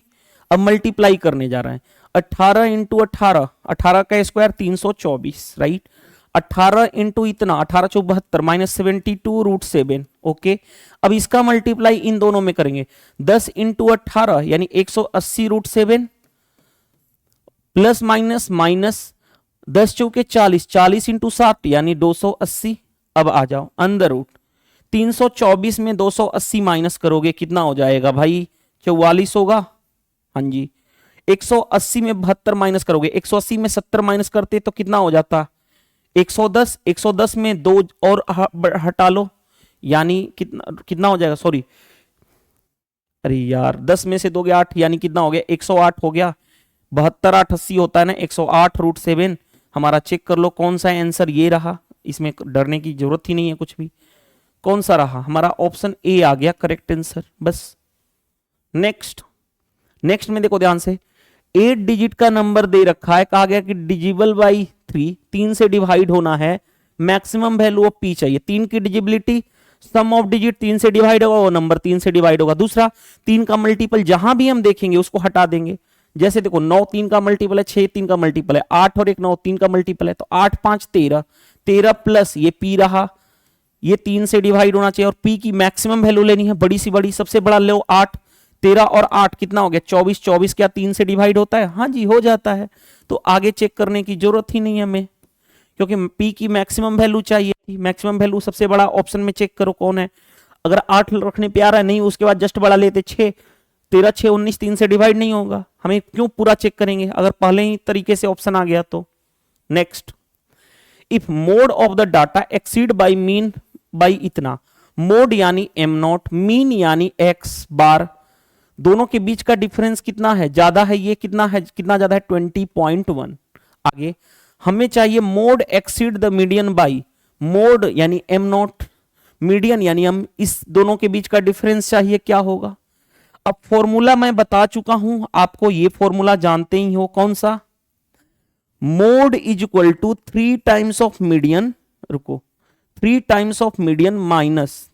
[SPEAKER 1] अब मल्टीप्लाई करने जा रहे हैं, 18 इंटू 18, 18 का स्क्वायर 324, राइट। 18 इंटू इतना 18 चौक 72 माइनस 72 रूट 7, ओके। अब इसका मल्टीप्लाई इन दोनों में करेंगे, 10 इंटू 18 यानी 180 रूट 7 प्लस माइनस माइनस 10 चौके 40, 40 इंटू 7 यानी 280। अब आ जाओ अंदर रूट 324 में 280 माइनस करोगे कितना हो जाएगा भाई 44 होगा, हाँ जी। 180 में 72 माइनस करोगे, 180 में 70 माइनस करते तो कितना हो जाता 110, 110 में 2 और हटा लो यानी कितना कितना हो जाएगा, सॉरी अरे यार 10 में से दोगे 8 यानी कितना हो गया 108 हो गया। 72 8 80 होता है ना, 108 रूट 7 हमारा। चेक कर लो कौन सा आंसर, ये रहा, इसमें डरने की जरूरत ही नहीं है कुछ भी। कौन सा रहा हमारा? ऑप्शन ए आ गया करेक्ट आंसर। बस नेक्स्ट में देखो ध्यान से, 8 डिजिट का नंबर दे रखा है, कहा गया कि डिजिबल बाई 3, 3 से डिवाइड होना है, मैक्सिमम वैल्यू ऑफ पी चाहिए। 3 की डिजिबिलिटी, सम ऑफ डिजिट 3 से डिवाइड होगा, वो नंबर 3 से डिवाइड होगा। दूसरा, 3 का मल्टीपल जहां भी हम देखेंगे उसको हटा देंगे। जैसे देखो 9 3 का मल्टीपल है, 6 3 का मल्टीपल है, 8 और 1 9 3 का मल्टीपल है, तो 8 5 13, 13 प्लस ये पी रहा, ये 3 से डिवाइड होना चाहिए, और पी की मैक्सिमम वैल्यू लेनी है, बड़ी सी बड़ी, सबसे बड़ा लो 8, 13 और 8 कितना हो गया? 24। 24 क्या 3 से डिवाइड होता है? हाँ जी हो जाता है। तो आगे चेक करने की जरूरत ही नहीं है हमें, क्योंकि पी की मैक्सिमम वैल्यू चाहिए। मैक्सिमम वैल्यू सबसे बड़ा ऑप्शन में चेक करो कौन है। अगर 8 रखने पे आ रहा है, नहीं उसके बाद जस्ट बड़ा लेते 6, 13 6 19, 3 से डिवाइड नहीं होगा, हमें क्यों पूरा चेक करेंगे अगर पहले ही तरीके से ऑप्शन आ गया तो। Next, if mode of the data exceed by mean by इतना, मोड यानी m0, मीन यानी x बार, दोनों के बीच का डिफरेंस कितना है? ज्यादा है, ये कितना है, कितना ज्यादा है? 20.1। आगे हमें चाहिए mode exceed the median by, mode यानी m0, मीडियन यानी हम इस दोनों के बीच का डिफरेंस चाहिए, क्या होगा? अब फॉर्मूला मैं बता चुका हूं आपको, ये फॉर्मूला जानते ही हो, कौन सा? Mode is equal to 3 times of median, रुको, 3 टाइम्स ऑफ मीडियन माइनस,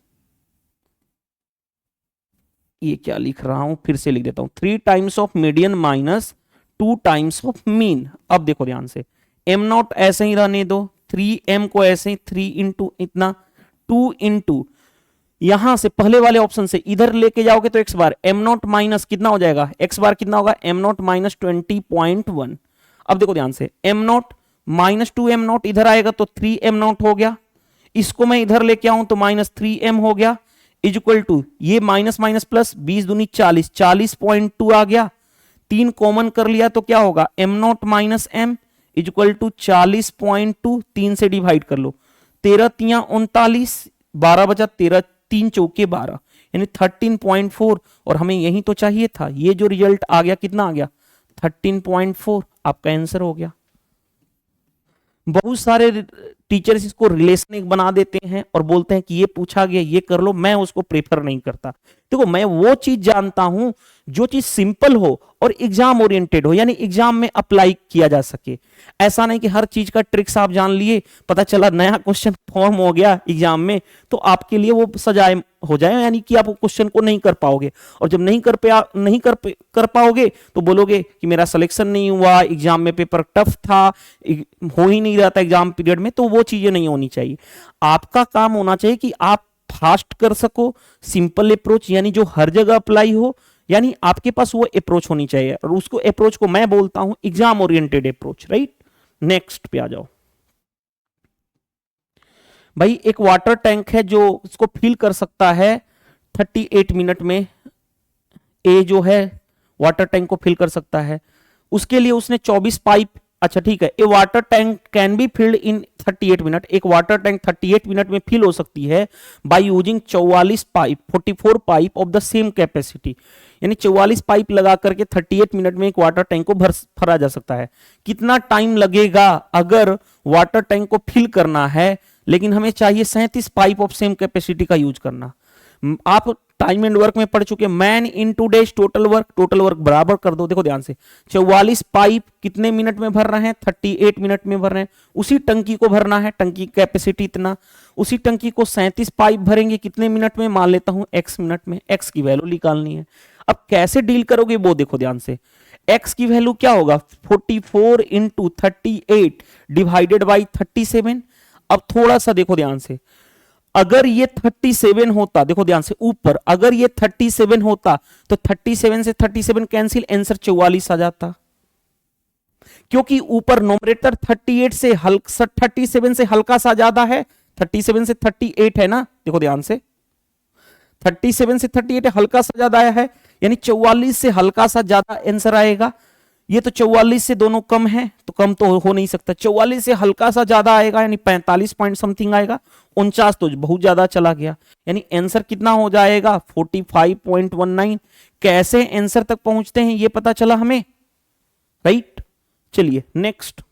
[SPEAKER 1] ये क्या लिख रहा हूं, फिर से लिख देता हूं, 3 times of median minus 2 times of mean. अब देखो ध्यान से, m0 ऐसे ही रहने दो, 3m को ऐसे ही 3 इंटू इतना, 2 इंटू यहां से पहले वाले ऑप्शन से इधर लेके जाओगे तो x बार, m0 माइनस कितना हो जाएगा? x बार कितना होगा? m0 minus 20.1। अब देखो ध्यान से, m0 माइनस 2m0 इधर आएगा तो 3m0 हो गया, इसको मैं इधर लेके आऊं तो माइनस 3m हो गया, इज इक्वल टू ये माइनस माइनस प्लस, 20 दूनी 40, 40.2 आ गया। 3 कॉमन कर लिया तो क्या होगा? m0 minus m is equal to 40.2, 3 से डिवाइड कर लो, 13 तिया 39, 12 बचा 13, 3 चौके 12, यानी 13.4, और हमें यही तो चाहिए था। ये जो रिजल्ट आ गया कितना आ गया? 13.4, आपका आंसर हो गया। बहुत सारे टीचर्स इसको रिलेशन एक बना देते हैं और बोलते हैं कि ये पूछा गया ये कर लो, मैं उसको प्रेफर नहीं करता। देखो मैं वो चीज जानता हूं जो चीज सिंपल हो और एग्जाम ओरिएंटेड हो, यानी एग्जाम में अप्लाई किया जा सके। ऐसा नहीं कि हर चीज का ट्रिक्स आप जान लिए, पता चला नया क्वेश्चन फॉर्म हो गया एग्जाम में तो आपके लिए वो सजाए हो जाए, यानी कि आप क्वेश्चन को नहीं कर पाओगे, और जब नहीं कर पाओगे तो बोलोगे कि मेरा सिलेक्शन नहीं हुआ, एग्जाम में पेपर टफ था, हो ही नहीं रहा था एग्जाम पीरियड में। तो वो चीजें नहीं होनी चाहिए। आपका काम होना चाहिए कि आप फास्ट कर सको, सिंपल अप्रोच यानी जो हर जगह अप्लाई हो, यानी आपके पास वो अप्रोच होनी चाहिए, और उसको अप्रोच को मैं बोलता हूं exam oriented approach, right. Next पे आ जाओ भाई। एक वाटर टैंक है जो इसको फिल कर सकता है 38 मिनट में। ए जो है वाटर टैंक को फिल कर सकता है, उसके लिए उसने 24 पाइप, अच्छा ठीक है, a water tank can be filled in 38 minute. एक वाटर टैंक 38 मिनट में फिल हो सकती है by using 44 pipe, 44 pipe of the same capacity, यानी 44 पाइप लगा करके 38 मिनट में एक वाटर टैंक को भरा जा सकता है। कितना टाइम लगेगा अगर वाटर टैंक को फिल करना है, लेकिन हमें चाहिए 37 पाइप ऑफ सेम कैपेसिटी का यूज करना। आप टाइम एंड वर्क में पढ़ चुके, man in two days total work बराबर कर दो। देखो ध्यान से, 44 पाइप कितने मिनट में भर रहे हैं? 38 मिनट में भर रहे हैं। उसी टंकी को भरना है, टंकी कैपेसिटी इतना, उसी टंकी को 37 पाइप भरेंगे कितने मिनट में? मान लेता हूं x मिनट में। x की वैल्यू निकालनी है। अब कैसे डील करोगे वो देखो ध्यान से। x की वैल्यू क्या होगा? 44 इंटू 38 डिवाइडेड बाई 37। अब थोड़ा सा देखो ध्यान से, अगर ये 37 होता, देखो ध्यान से ऊपर, अगर ये 37 होता तो 37 से 37 कैंसिल, आंसर 44 आ जाता, क्योंकि ऊपर नोमरेटर 38 से 37 से हल्का सा ज्यादा है, 37 से 38 है ना, देखो ध्यान से 37 से 38 हल्का सा ज्यादा आया है, यानी 44 से हल्का सा ज्यादा आंसर आएगा। ये तो 44 से दोनों कम है, तो कम तो हो नहीं सकता। 44 से हल्का सा ज्यादा आएगा, यानी 45 पॉइंट समथिंग आएगा। 49 तो बहुत ज्यादा चला गया, यानी आंसर कितना हो जाएगा? 45.19। कैसे आंसर तक पहुंचते हैं ये पता चला हमें, राइट। चलिए नेक्स्ट।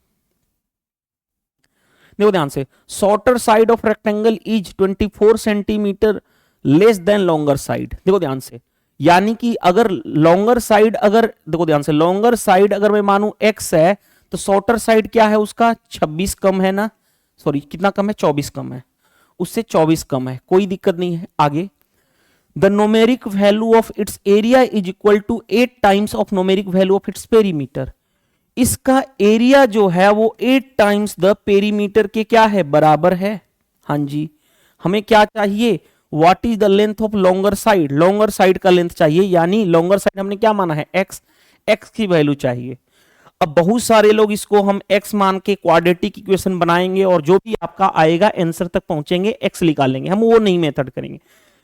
[SPEAKER 1] देखो ध्यान से, shorter side of rectangle is 24 centimetre less than longer side. देखो ध्यान से, यानी कि अगर लॉन्गर साइड, अगर देखो ध्यान से, लॉन्गर साइड अगर मैं मानू x है तो शॉर्टर साइड क्या है उसका 26 कम है ना, सॉरी कितना कम है, 24 कम है, उससे 24 कम है, कोई दिक्कत नहीं है। आगे, the numeric value of its area is equal to 8 times of numeric value of its perimeter. इसका एरिया जो है वो 8 टाइम्स द पेरीमीटर के क्या है, बराबर है। हाँ जी, हमें क्या चाहिए, what is the length of longer side, longer side का लेंथ चाहिए, यानी लॉन्गर साइड हमने क्या माना है, x, x की वैल्यू चाहिए। अब बहुत सारे लोग इसको हम x मान के क्वाड्रेटिक इक्वेशन बनाएंगे और जो भी आपका आएगा आंसर तक पहुंचेंगे x निकालेंगे, हम वो नहीं मेथड करेंगे।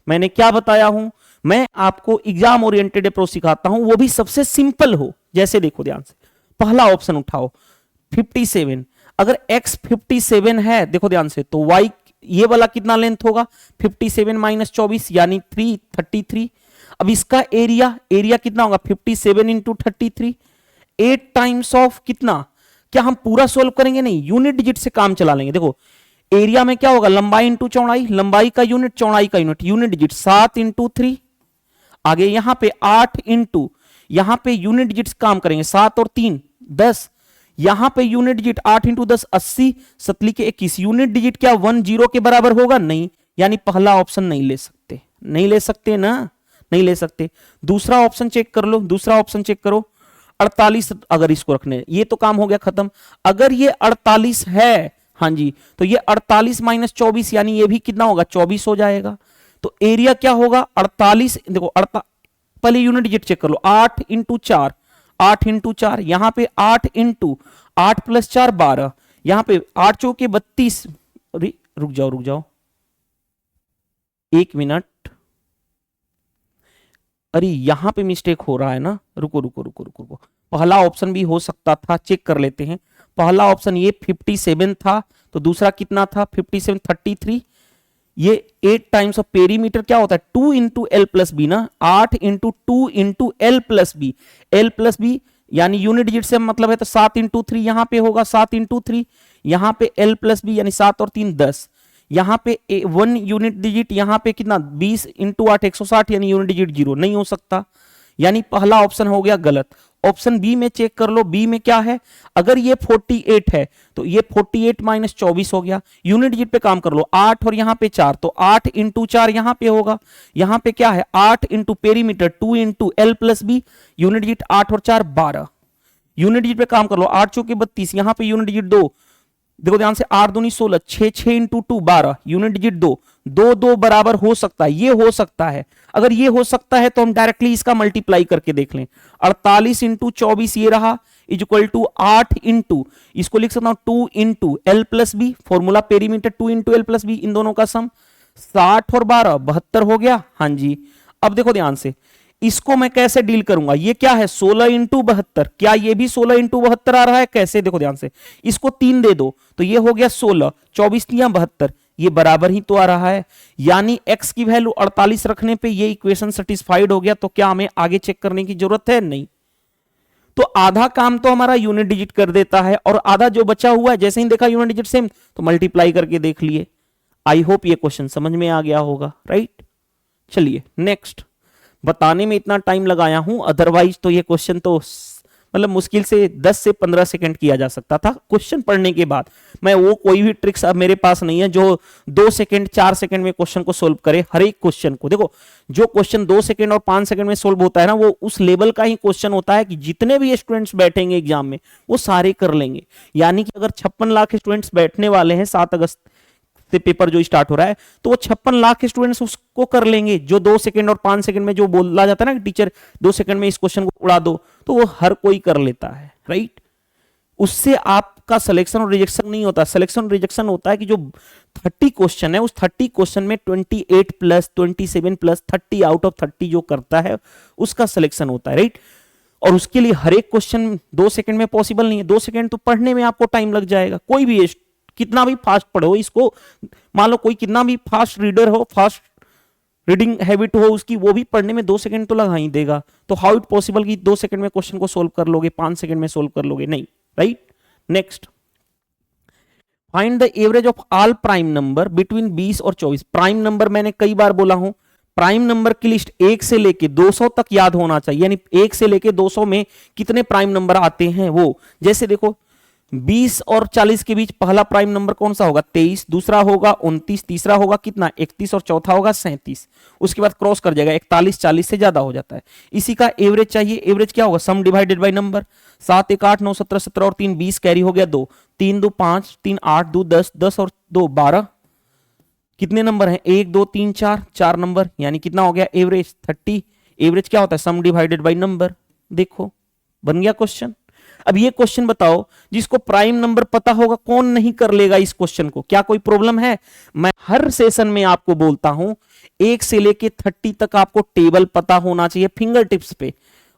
[SPEAKER 1] मैंने क्या बताया हूं, मैं आपको एग्जाम ओरिएंटेड अप्रोच सिखाता हूं, वो भी सबसे सिंपल हो। जैसे देखो ध्यान से, पहला ऑप्शन उठाओ 57, अगर x 57 है, देखो ध्यान से, तो y ये वाला कितना लेंथ होगा, 57 माइनस 24 यानी 33। अब इसका एरिया, एरिया कितना होगा, 57 इंटू 33, 8 टाइम्स ऑफ कितना, क्या हम पूरा सोल्व करेंगे, नहीं, यूनिट डिजिट से काम चला लेंगे। देखो एरिया में क्या होगा, लंबाई इंटू चौड़ाई, लंबाई का यूनिट, चौड़ाई का यूनिट, यूनिट डिजिट 7 इंटू 3। आगे यहां पे 8 इंटू, यहां पे यूनिट डिजिट काम करेंगे, 7 और 3 10, यहां पे यूनिट डिजिट 8 इंटू 10 80, सतली के 21, यूनिट डिजिट क्या 10 के बराबर होगा, नहीं, यानी पहला ऑप्शन नहीं ले सकते, नहीं ले सकते ना, नहीं ले सकते। दूसरा ऑप्शन चेक कर लो, दूसरा ऑप्शन चेक करो, 48, अगर इसको रखने, ये तो काम हो गया खत्म। अगर ये 48 है, हाँ जी, तो ये 48 माइनस 24 यानी ये भी कितना होगा, 24 हो जाएगा। तो एरिया क्या होगा 48, देखो पहले यूनिट डिजिट चेक कर लो, 8 इंटू 4, 8 इंटू 4, यहां पे 8 इंटू 8 प्लस 4 12, यहां पे 8 चौके 32, अरे रुक जाओ 1 मिनट, अरे यहां पे मिस्टेक हो रहा है ना, रुको। पहला ऑप्शन भी हो सकता था, चेक कर लेते हैं। पहला ऑप्शन ये 57 था, तो दूसरा कितना था 57 33, ये 8 टाइम्स ऑफ पेरीमीटर क्या होता है 2 इंटू एल प्लस बी ना, 8 into 2 into L plus B, L plus B यानी यूनिट डिजिट से मतलब है, तो 7 इंटू 3 यहां पे होगा, 7 इंटू 3, यहां पे एल प्लस बी यानी 7 और 3 10, यहां पे 1 यूनिट डिजिट, यहां पे कितना 20 इंटू 8 160 यानी यूनिट डिजिट 0, नहीं हो सकता, यानी पहला ऑप्शन हो गया गलत। ऑप्शन बी में चेक कर लो, बी में क्या है, अगर ये 48 है तो ये 48 माइनस 24 हो गया, यूनिट डिजिट पे काम कर लो, 8 और यहां पे 4, तो 8 इंटू 4 यहां पे होगा, यहां पे क्या है 8 into perimeter 2 into L plus B, unit digit 8 और 4 12, यूनिट डिजिट पे काम कर लो, 8 चौके 32, यहां पे यूनिट डिजिट 2, देखो ध्यान से 8 दूनी 16, 6 इंटू 2 12, यूनिट डिजिट 2 बराबर हो सकता है, ये हो सकता है। अगर ये हो सकता है तो हम डायरेक्टली इसका मल्टीप्लाई करके देख लें, 48 इंटू 24 ये रहा इज इक्वल टू 8 इंटू, इसको लिख सकता हूं 2 into L plus B, formula perimeter 2 into L plus B, इन दोनों का सम 60 और 12 72 हो गया। हाँ जी, अब देखो ध्यान से, इसको मैं कैसे डील करूंगा, ये क्या है 16 इंटू 72, क्या ये भी 16 इंटू 72 आ रहा है, कैसे, देखो ध्यान से, इसको 3 दे दो तो ये हो गया 16, 24 या 72, ये बराबर ही तो आ रहा है, यानी x की वैल्यू 48 रखने पे ये इक्वेशन सेटिस्फाइड हो गया। तो क्या हमें आगे चेक करने की जरूरत है, नहीं। तो आधा काम तो हमारा यूनिट डिजिट कर देता है, और आधा जो बचा हुआ है जैसे ही देखा यूनिट डिजिट सेम तो मल्टीप्लाई करके देख लिए। आई होप ये क्वेश्चन समझ में आ गया होगा, राइट। चलिए नेक्स्ट, बताने में इतना टाइम लगाया हूं, अदरवाइज तो ये क्वेश्चन तो मतलब मुश्किल से 10 से 15 सेकंड किया जा सकता था क्वेश्चन पढ़ने के बाद। मैं वो कोई भी ट्रिक्स अब मेरे पास नहीं है जो 2 सेकंड 4 सेकंड में क्वेश्चन को सोल्व करे। हर एक क्वेश्चन को देखो, जो क्वेश्चन 2 सेकंड और 5 सेकंड में सोल्व होता है ना, वो उस लेवल का ही क्वेश्चन होता है कि जितने भी स्टूडेंट्स बैठेंगे एग्जाम में वो सारे कर लेंगे। यानी कि अगर 56 लाख स्टूडेंट्स बैठने वाले हैं 7 अगस्त से पेपर जो स्टार्ट हो रहा है, तो वो 56 लाख स्टूडेंट्स उसको कर लेंगे। जो 2 सेकंड और 5 सेकंड में जो बोला जाता है ना कि टीचर 2 सेकंड में इस क्वेश्चन को उड़ा दो, तो वो हर कोई कर लेता है, राइट। उससे आपका सिलेक्शन और रिजेक्शन नहीं होता। सिलेक्शन और रिजेक्शन होता है कि जो 30 क्वेश्चन है उस 30 क्वेश्चन में 28 प्लस 27 प्लस 30 आउट ऑफ 30 जो करता है उसका सिलेक्शन होता है, राइट। और उसके लिए हर एक क्वेश्चन 2 सेकंड में पॉसिबल नहीं है। 2 सेकंड तो पढ़ने में आपको टाइम लग जाएगा। कोई भी कितना भी फास्ट पढ़ो इसको, मान लो कोई कितना भी फास्ट रीडर हो, फास्ट रीडिंग हैबिट हो उसकी, वो भी पढ़ने में 2 सेकंड तो लगा ही देगा। तो हाउ इट पॉसिबल कि 2 सेकंड में क्वेश्चन को सोल्व कर लोगे, 5 सेकंड में सोल्व कर लोगे, नहीं, right. Next, find the average of all prime number between 20 और 24। प्राइम नंबर मैंने कई बार बोला हूं, प्राइम नंबर की लिस्ट 1 से लेके 200 तक याद होना चाहिए, यानी 1 से लेके 200 में कितने प्राइम नंबर आते हैं वो। जैसे देखो 20 और 40 के बीच पहला प्राइम नंबर कौन सा होगा, 23, दूसरा होगा 29, तीसरा होगा कितना 31 और चौथा होगा 37। उसके बाद क्रॉस कर जाएगा 41, 40 से ज्यादा हो जाता है। इसी का एवरेज चाहिए। एवरेज क्या होगा, सम डिवाइडेड बाय नंबर। 7 1 8 9 17 17 और 3 20, कैरी हो गया 2, 3 2 5, 3 8 2 10, 10 और 2 12। कितने नंबर हैं, 1 2 3 4, 4 नंबर, यानी कितना हो गया एवरेज 30। एवरेज क्या होता है, सम डिवाइडेड बाय नंबर। देखो बन गया क्वेश्चन। अब ये क्वेश्चन बताओ, जिसको प्राइम नंबर पता होगा कौन नहीं कर लेगा इस क्वेश्चन को, क्या कोई प्रॉब्लम है? मैं हर सेशन में आपको बोलता हूं 1 से लेके 30 तक आपको टेबल पता होना चाहिए फिंगर टिप्स पे।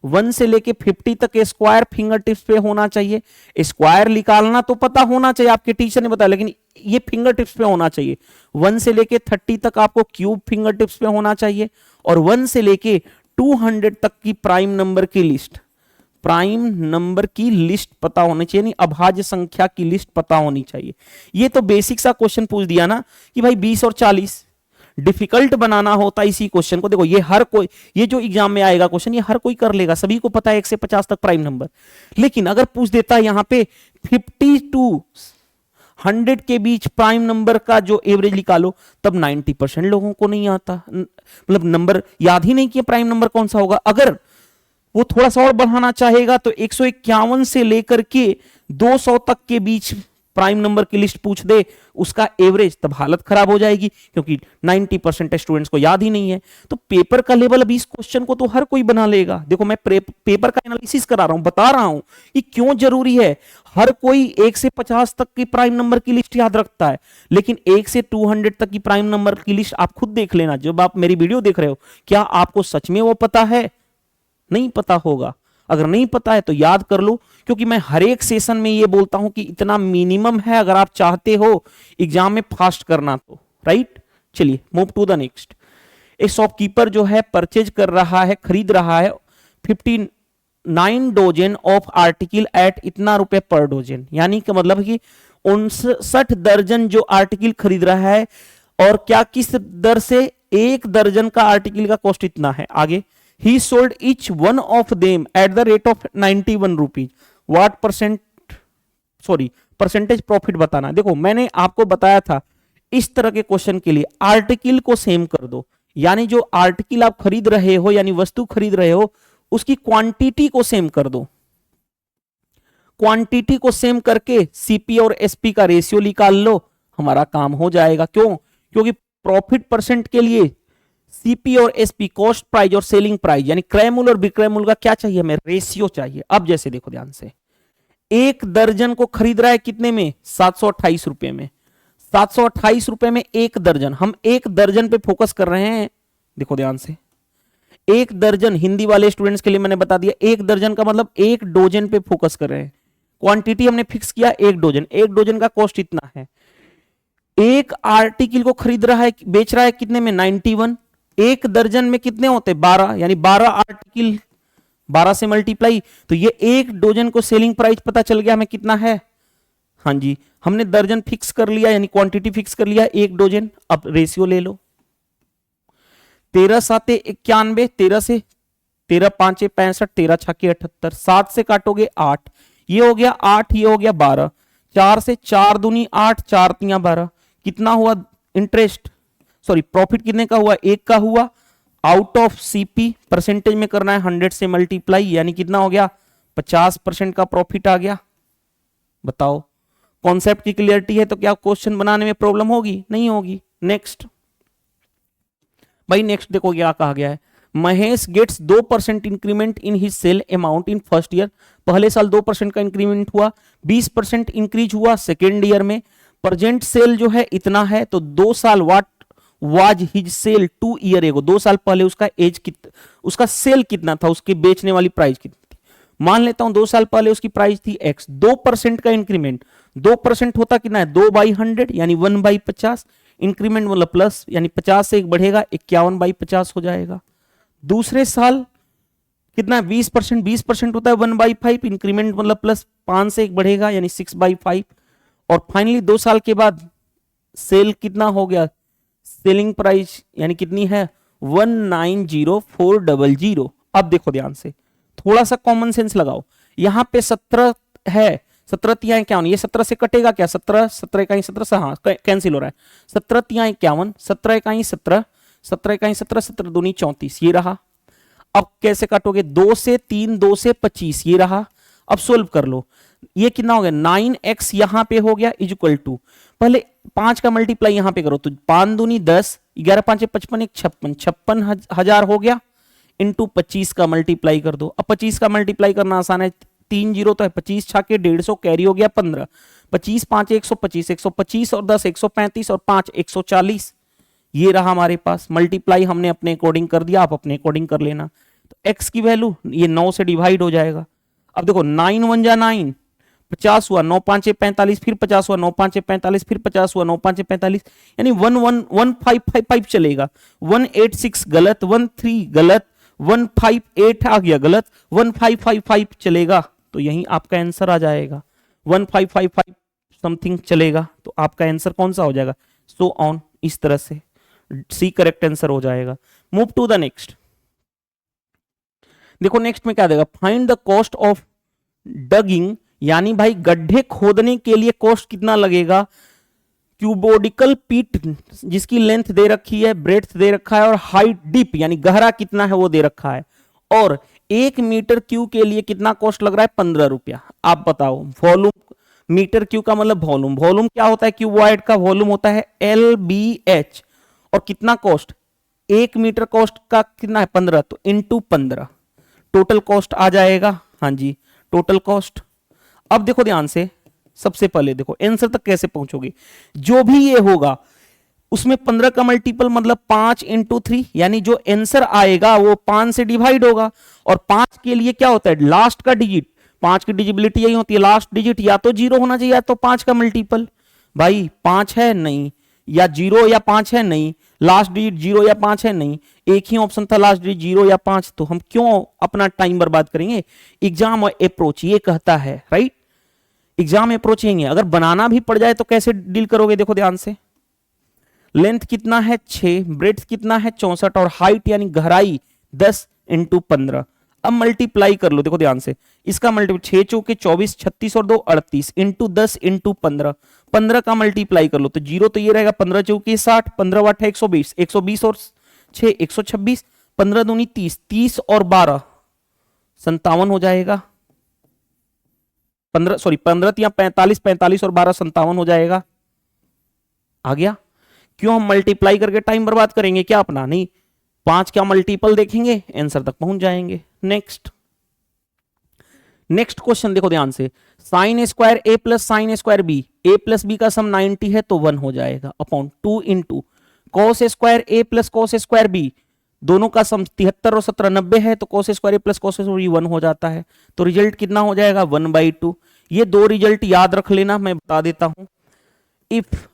[SPEAKER 1] 1 से लेके 50 तक स्क्वायर फिंगर टिप्स पे होना चाहिए। स्क्वायर निकालना तो पता होना चाहिए, आपके टीचर ने बताया, लेकिन ये फिंगर टिप्स पे होना चाहिए। 1 से लेके 30 तक आपको क्यूब फिंगर टिप्स पे होना चाहिए, और 1 से लेके 200 तक की प्राइम नंबर की लिस्ट, प्राइम नंबर की लिस्ट पता होनी चाहिए, नहीं अभाज्य संख्या की लिस्ट पता होनी चाहिए। ये तो बेसिक सा क्वेश्चन पूछ दिया ना कि भाई 20 और 40। डिफिकल्ट बनाना होता है इसी क्वेश्चन को। देखो ये हर कोई, ये जो एग्जाम में आएगा क्वेश्चन, ये हर कोई कर लेगा, सभी को पता है 1 से 50 तक प्राइम नंबर। लेकिन अगर पूछ देता है यहां पे 50 टू 100 के बीच प्राइम नंबर का जो एवरेज निकालो, तब 90% लोगों को नहीं आता, मतलब नंबर याद ही नहीं किया प्राइम नंबर कौन सा होगा। अगर वो थोड़ा सा और बढ़ाना चाहेगा तो 151 से लेकर के 200 तक के बीच प्राइम नंबर की लिस्ट पूछ दे, उसका एवरेज, तब हालत खराब हो जाएगी, क्योंकि 90% स्टूडेंट्स को याद ही नहीं है। तो पेपर का लेवल, अभी इस क्वेश्चन को तो हर कोई बना लेगा। देखो मैं पेपर का एनालिसिस करा रहा हूं, बता रहा हूं कि क्यों जरूरी है। हर कोई 1 से 50 तक की प्राइम नंबर की लिस्ट याद रखता है, लेकिन 1 से 200 तक की प्राइम नंबर की लिस्ट आप खुद देख लेना, जब आप मेरी वीडियो देख रहे हो, क्या आपको सच में वो पता है? नहीं पता होगा। अगर नहीं पता है तो याद कर लो, क्योंकि मैं हर एक सेशन में ये बोलता हूं कि इतना मिनिमम है अगर आप चाहते हो एग्जाम में फास्ट करना तो, राइट। चलिए मूव टू द नेक्स्ट। एक शॉपकीपर जो है परचेज कर रहा है, खरीद रहा है 59 डोजन ऑफ आर्टिकल एट इतना रुपए पर डोजन, यानी कि मतलब कि 59 दर्जन जो आर्टिकल खरीद रहा है, और क्या किस दर से, 1 दर्जन का आर्टिकल का कॉस्ट इतना है। आगे he sold each one of them at the rate of 91 rupees, what percentage profit बताना। देखो मैंने आपको बताया था इस तरह के क्वेश्चन के लिए आर्टिकल को सेम कर दो, यानी जो आर्टिकल आप खरीद रहे हो, यानी वस्तु खरीद रहे हो, उसकी क्वांटिटी को सेम कर दो। क्वांटिटी को सेम करके सीपी और एसपी का रेशियो निकाल लो, हमारा काम हो जाएगा। क्यों? क्योंकि प्रॉफिट परसेंट के लिए सीपी और एसपी, कॉस्ट प्राइस और सेलिंग प्राइस, यानी क्रय मूल्य और विक्रय मूल्य का क्या चाहिए हमें, रेशियो चाहिए। अब जैसे देखो ध्यान से, 1 दर्जन को खरीद रहा है कितने में, 728 रुपए में। 728 रुपए में 1 दर्जन, हम 1 दर्जन पे फोकस कर रहे हैं। देखो ध्यान से, 1 दर्जन, हिंदी वाले स्टूडेंट्स के लिए मैंने बता दिया, 1 दर्जन का मतलब 1 डोजन पे फोकस कर रहे हैं। क्वांटिटी हमने फिक्स किया 1 डोजन, 1 डोजन का कॉस्ट इतना है। 1 आर्टिकल को खरीद रहा है, बेच रहा है कितने में, 91। 1 दर्जन में कितने होते हैं, 12, यानी 12 आर्टिकल, 12 से मल्टीप्लाई, तो ये 1 डोजन को सेलिंग प्राइस पता चल गया हमें कितना है। हाँ जी, हमने दर्जन फिक्स कर लिया, यानी क्वांटिटी फिक्स कर लिया 1 डोजन। अब रेशियो ले लो, 13 7 91, 13 से 13 5 65, 13 6 78, 7 से काटोगे 8, ये हो गया 8, ये हो गया 12, 4 से 4 दूनी 8, 4 3 12, कितना हुआ इंटरेस्ट, सॉरी प्रॉफिट कितने का हुआ, 1 का हुआ। आउट ऑफ सीपी परसेंटेज में करना है 100 से मल्टीप्लाई, यानी कितना हो गया, 50% का प्रॉफिट आ गया। बताओ कॉन्सेप्ट की क्लियरिटी है तो क्या क्वेश्चन बनाने में प्रॉब्लम होगी, नहीं होगी। नेक्स्ट भाई, नेक्स्ट देखो क्या कहा गया है, Mahesh gets 2% increment in his sale amount in first year. पहले साल 2% का इंक्रीमेंट हुआ, 20% इंक्रीज हुआ सेकेंड ईयर में। प्रेजेंट सेल जो है इतना है, तो 2 साल what was his sale 2 year ago, 2 साल पहले उसका एज कितना, उसका सेल कितना था, उसके बेचने वाली प्राइस कितनी थी। मान लेता हूं 2 साल पहले उसकी प्राइस थी x, 2% का इंक्रीमेंट, 2% होता कितना है, 2/100 यानी 1/50, इंक्रीमेंट मतलब प्लस, यानी 50 से 1 बढ़ेगा 51/50 हो जाएगा। दूसरे साल कितना, 20%, 20% होता है 1/5, इंक्रीमेंट मतलब प्लस, 5 से 1 बढ़ेगा यानी 6/5, और फाइनली 2 साल के बाद सेल कितना हो गया, सेलिंग प्राइस यानी कितनी है 190400। अब देखो ध्यान से, थोड़ा सा कॉमन सेंस लगाओ, यहां पे 17 है, 17 तिया 51, ये 17 से कटेगा क्या, 17 17 इकाई 17 से, हाँ कैंसिल हो रहा है, 17 तिया 51, 17 इकाई 17, 17 इकाई 17, 17 दूनी 34, ये रहा। अब कैसे काटोगे, 2 से 3, 2 से 25, ये रहा। अब सोल्व कर लो, ये कितना हो गया 9x यहां पे हो गया इज इक्वल टू, पहले 5 का मल्टीप्लाई यहां पे करो तो 5 दूनी 10, 11 5 55, 1 56, 56,000 हो गया, इंटू 25 का मल्टीप्लाई कर दो। अब 25 का मल्टीप्लाई करना आसान है, 3 जीरो तो है, 25 छाके 150, कैरी हो गया 15, 25 5 125, 125 और 10 135 और 5 140, ये रहा हमारे पास। मल्टीप्लाई हमने अपने अकॉर्डिंग कर दिया, आप अपने अकॉर्डिंग कर लेना। तो x की वैल्यू ये 9 से डिवाइड हो जाएगा। अब देखो 9 1 जा 9, 50 हुआ, 9 5 45, फिर 50 हुआ, 9 5 45, फिर 50 हुआ, 9 5 45, यानी 1555 चलेगा। 186 गलत, 13 गलत, 158 आ गया गलत, 1555 चलेगा। तो यही आपका आंसर आ जाएगा, 1555 समथिंग चलेगा। तो आपका आंसर कौन सा हो जाएगा, सो ऑन, इस तरह से सी करेक्ट आंसर हो जाएगा। Move to the next. देखो नेक्स्ट में क्या देगा, find the cost of digging, यानी भाई गड्ढे खोदने के लिए कॉस्ट कितना लगेगा, क्यूबोडिकल पीट जिसकी लेंथ दे रखी है, ब्रेड्थ दे रखा है, और हाइट डीप यानी गहरा कितना है वो दे रखा है, और 1 मीटर क्यू के लिए कितना कॉस्ट लग रहा है 15 रुपया। आप बताओ, वॉल्यूम, मीटर क्यू का मतलब वॉल्यूम, वॉल्यूम क्या होता है, क्यूबॉइड का वॉल्यूम होता है LBH, और कितना कॉस्ट 1 मीटर कॉस्ट का कितना है 15, तो इंटू 15 टोटल कॉस्ट आ जाएगा। हाँ जी, टोटल कॉस्ट। अब देखो ध्यान से, सबसे पहले देखो आंसर तक कैसे पहुंचोगे, जो भी ये होगा उसमें 15 का मल्टीपल मतलब 5 इंटू 3, यानी जो आंसर आएगा वो 5 से डिवाइड होगा। और 5 के लिए क्या होता है, लास्ट का डिजिट, 5 की डिजिबिलिटी यही होती है, लास्ट डिजिट या तो 0 होना चाहिए या तो 5 का मल्टीपल। भाई 5 है नहीं, या 0 या 5 है नहीं, लास्ट डिजिट 0 या 5 है नहीं, एक ही ऑप्शन था लास्ट डिजिट 0 या 5, तो हम क्यों अपना टाइम बर्बाद करेंगे। एग्जाम अप्रोच ये कहता है, राइट, एग्जाम अप्रोच यही है। अगर बनाना भी पड़ जाए तो कैसे डील करोगे, देखो ध्यान से, लेंथ कितना है 6, ब्रेड्थ कितना है 64, और हाइट यानी गहराई 10 इंटू 15। अब मल्टीप्लाई कर लो, देखो ध्यान से, इसका मल्टीप्लाई 6 चौके 24, 36 और 2 38 इंटू 10 इंटू 15, 15 का मल्टीप्लाई कर लो तो 0 तो ये रहेगा, 15 चौके 60, 15 वाट है 120, 120 और 6 126, 15 दूनी 30, 30 और 12 57 हो जाएगा। 15 या 45, 45 और 12 57 हो जाएगा। आ गया, क्यों हम मल्टीप्लाई करके टाइम बर्बाद करेंगे क्या अपना, नहीं, 5 का मल्टीपल देखेंगे आंसर तक पहुंच जाएंगे। नेक्स्ट क्वेश्चन देखो ध्यान से, साइन स्क्वायर ए प्लस साइन स्क्वायर बी, ए प्लस बी का सम 90 है तो 1 हो जाएगा, अपॉन 2 इंटू कॉस स्क्वायर ए प्लस कॉस स्क्वायर बी, दोनों का सम 73 और 17 90 है तो कॉस स्क्वायर ए प्लस कॉस स्क्वायर बी 1 हो जाता है। तो रिजल्ट कितना हो जाएगा 1/2। ये दो रिजल्ट याद रख लेना, मैं बता देता हूं। If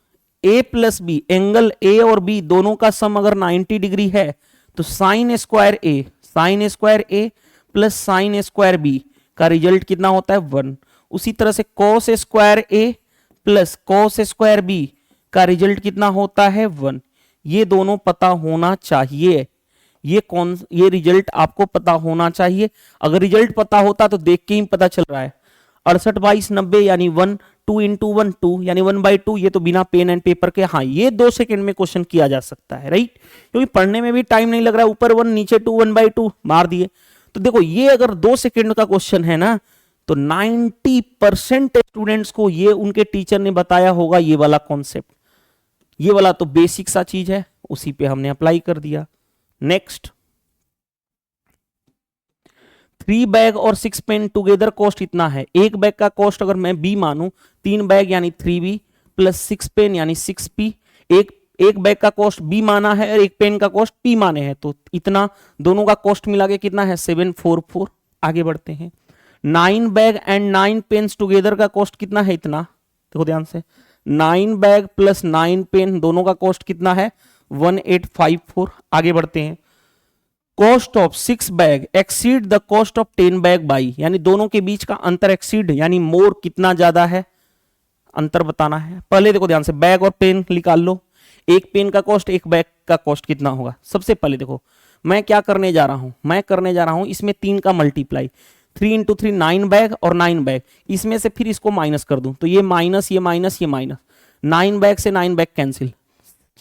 [SPEAKER 1] A plus B, angle A और बी दोनों का सम अगर 90 डिग्री है तो साइन स्क्वायर ए प्लस साइन स्क्वायर बी का रिजल्ट कितना होता है 1। उसी तरह से कॉस स्क्वायर ए प्लस कॉस स्क्वायर बी का रिजल्ट कितना होता है 1। ये दोनों पता होना चाहिए, ये रिजल्ट आपको पता होना चाहिए। अगर रिजल्ट पता होता तो देख के ही पता चल रहा है। 68 22 90 यानी 1, 2 इंटू 1 2 यानी 1/2। ये तो बिना पेन एंड पेपर के, हाँ ये 2 सेकंड में क्वेश्चन किया जा सकता है, राइट, क्योंकि पढ़ने में भी टाइम नहीं लग रहा है। ऊपर 1 नीचे 2, 1/2 मार दिए। तो देखो ये अगर 2 सेकंड का क्वेश्चन है ना, तो 90% स्टूडेंट्स को ये उनके टीचर ने बताया होगा ये वाला कॉन्सेप्ट। ये वाला तो बेसिक सा चीज है, उसी पे हमने अप्लाई कर दिया। नेक्स्ट, 3 बैग और 6 पेन टुगेदर कॉस्ट इतना है। एक बैग का कॉस्ट अगर मैं बी मानूं, 3 बैग यानी 3B प्लस 6 पेन यानी 6P। एक बैग का कॉस्ट बी माना है और एक पेन का कॉस्ट P माने हैं, तो इतना दोनों का कॉस्ट मिला के कितना है 744। आगे बढ़ते हैं। 9 बैग एंड 9 पेन्स टुगेदर का कॉस्ट कितना है इतना, देखो ध्यान से, 9 बैग प्लस 9 पेन दोनों का कॉस्ट कितना है 1854। आगे बढ़ते हैं। Cost of 6 bag exceed the cost of 10 bag by, यानी दोनों के बीच का अंतर एक्सीड यानी मोर कितना ज्यादा है। अंतर बताना है। पहले देखो ध्यान से, बैग और पेन निकाल लो। एक पेन का कॉस्ट, एक बैग का कॉस्ट कितना होगा। सबसे पहले देखो मैं क्या करने जा रहा हूं, मैं करने जा रहा हूं इसमें 3 का मल्टीप्लाई, 3 इंटू 3 9 बैग और 9 बैग, इसमें से फिर इसको माइनस कर दूं तो ये माइनस, ये माइनस, ये माइनस, 9 बैग से 9 बैग कैंसिल,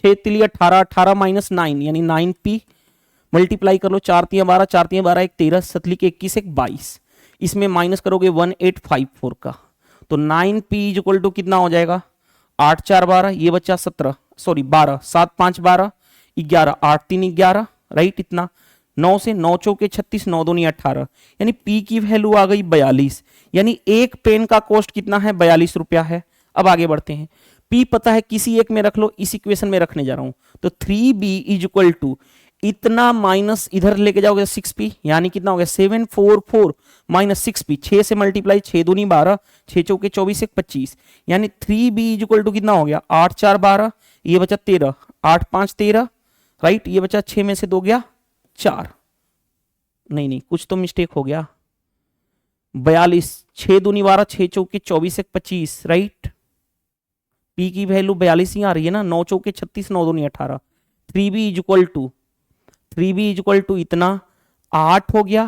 [SPEAKER 1] 6 तिली 18, 18 माइनस 9 यानी 9p, मल्टीप्लाई कर लो, 4 तिया 12, 4 तिया 12 एक 13, 7 के 21 एक 22, इसमें माइनस करोगे 1854 का, तो 9p इज इक्वल टू कितना हो जाएगा, 8 4 12, ये बच्चा 17, सॉरी 12, 7 5 12, 11, 8 3 11, राइट, इतना 9 से 9 चौके 36, 9 दूनी 18, यानी p की वैल्यू आ गई 42, यानी एक पेन का कॉस्ट कितना है, 42 रुपया है। अब आगे बढ़ते हैं, p पता है किसी एक में रख लो, इस इक्वेशन में रखने जा रहा हूं, तो 3b इज इक्वल टू इतना माइनस इधर लेके जाओगे 6p, यानी कितना हो गया 744 माइनस 6p, 6 से मल्टीप्लाई, 6 दूनी 12, 6 चौके 24 एक 25, यानी 3b इज इक्वल टू कितना हो गया 8 4 12, ये बचा 13, 8 5 13, राइट, ये बचा 6 में से 2 गया 4, नहीं कुछ तो मिस्टेक हो गया, 42, 6 दूनी 12, 6 चौके 24 एक 25, राइट, p की वैल्यू 42 ही आ रही है ना, 9 चौके 36, 9 दूनी 18, 3b is equal to, 3b is equal to इतना 8 हो गया,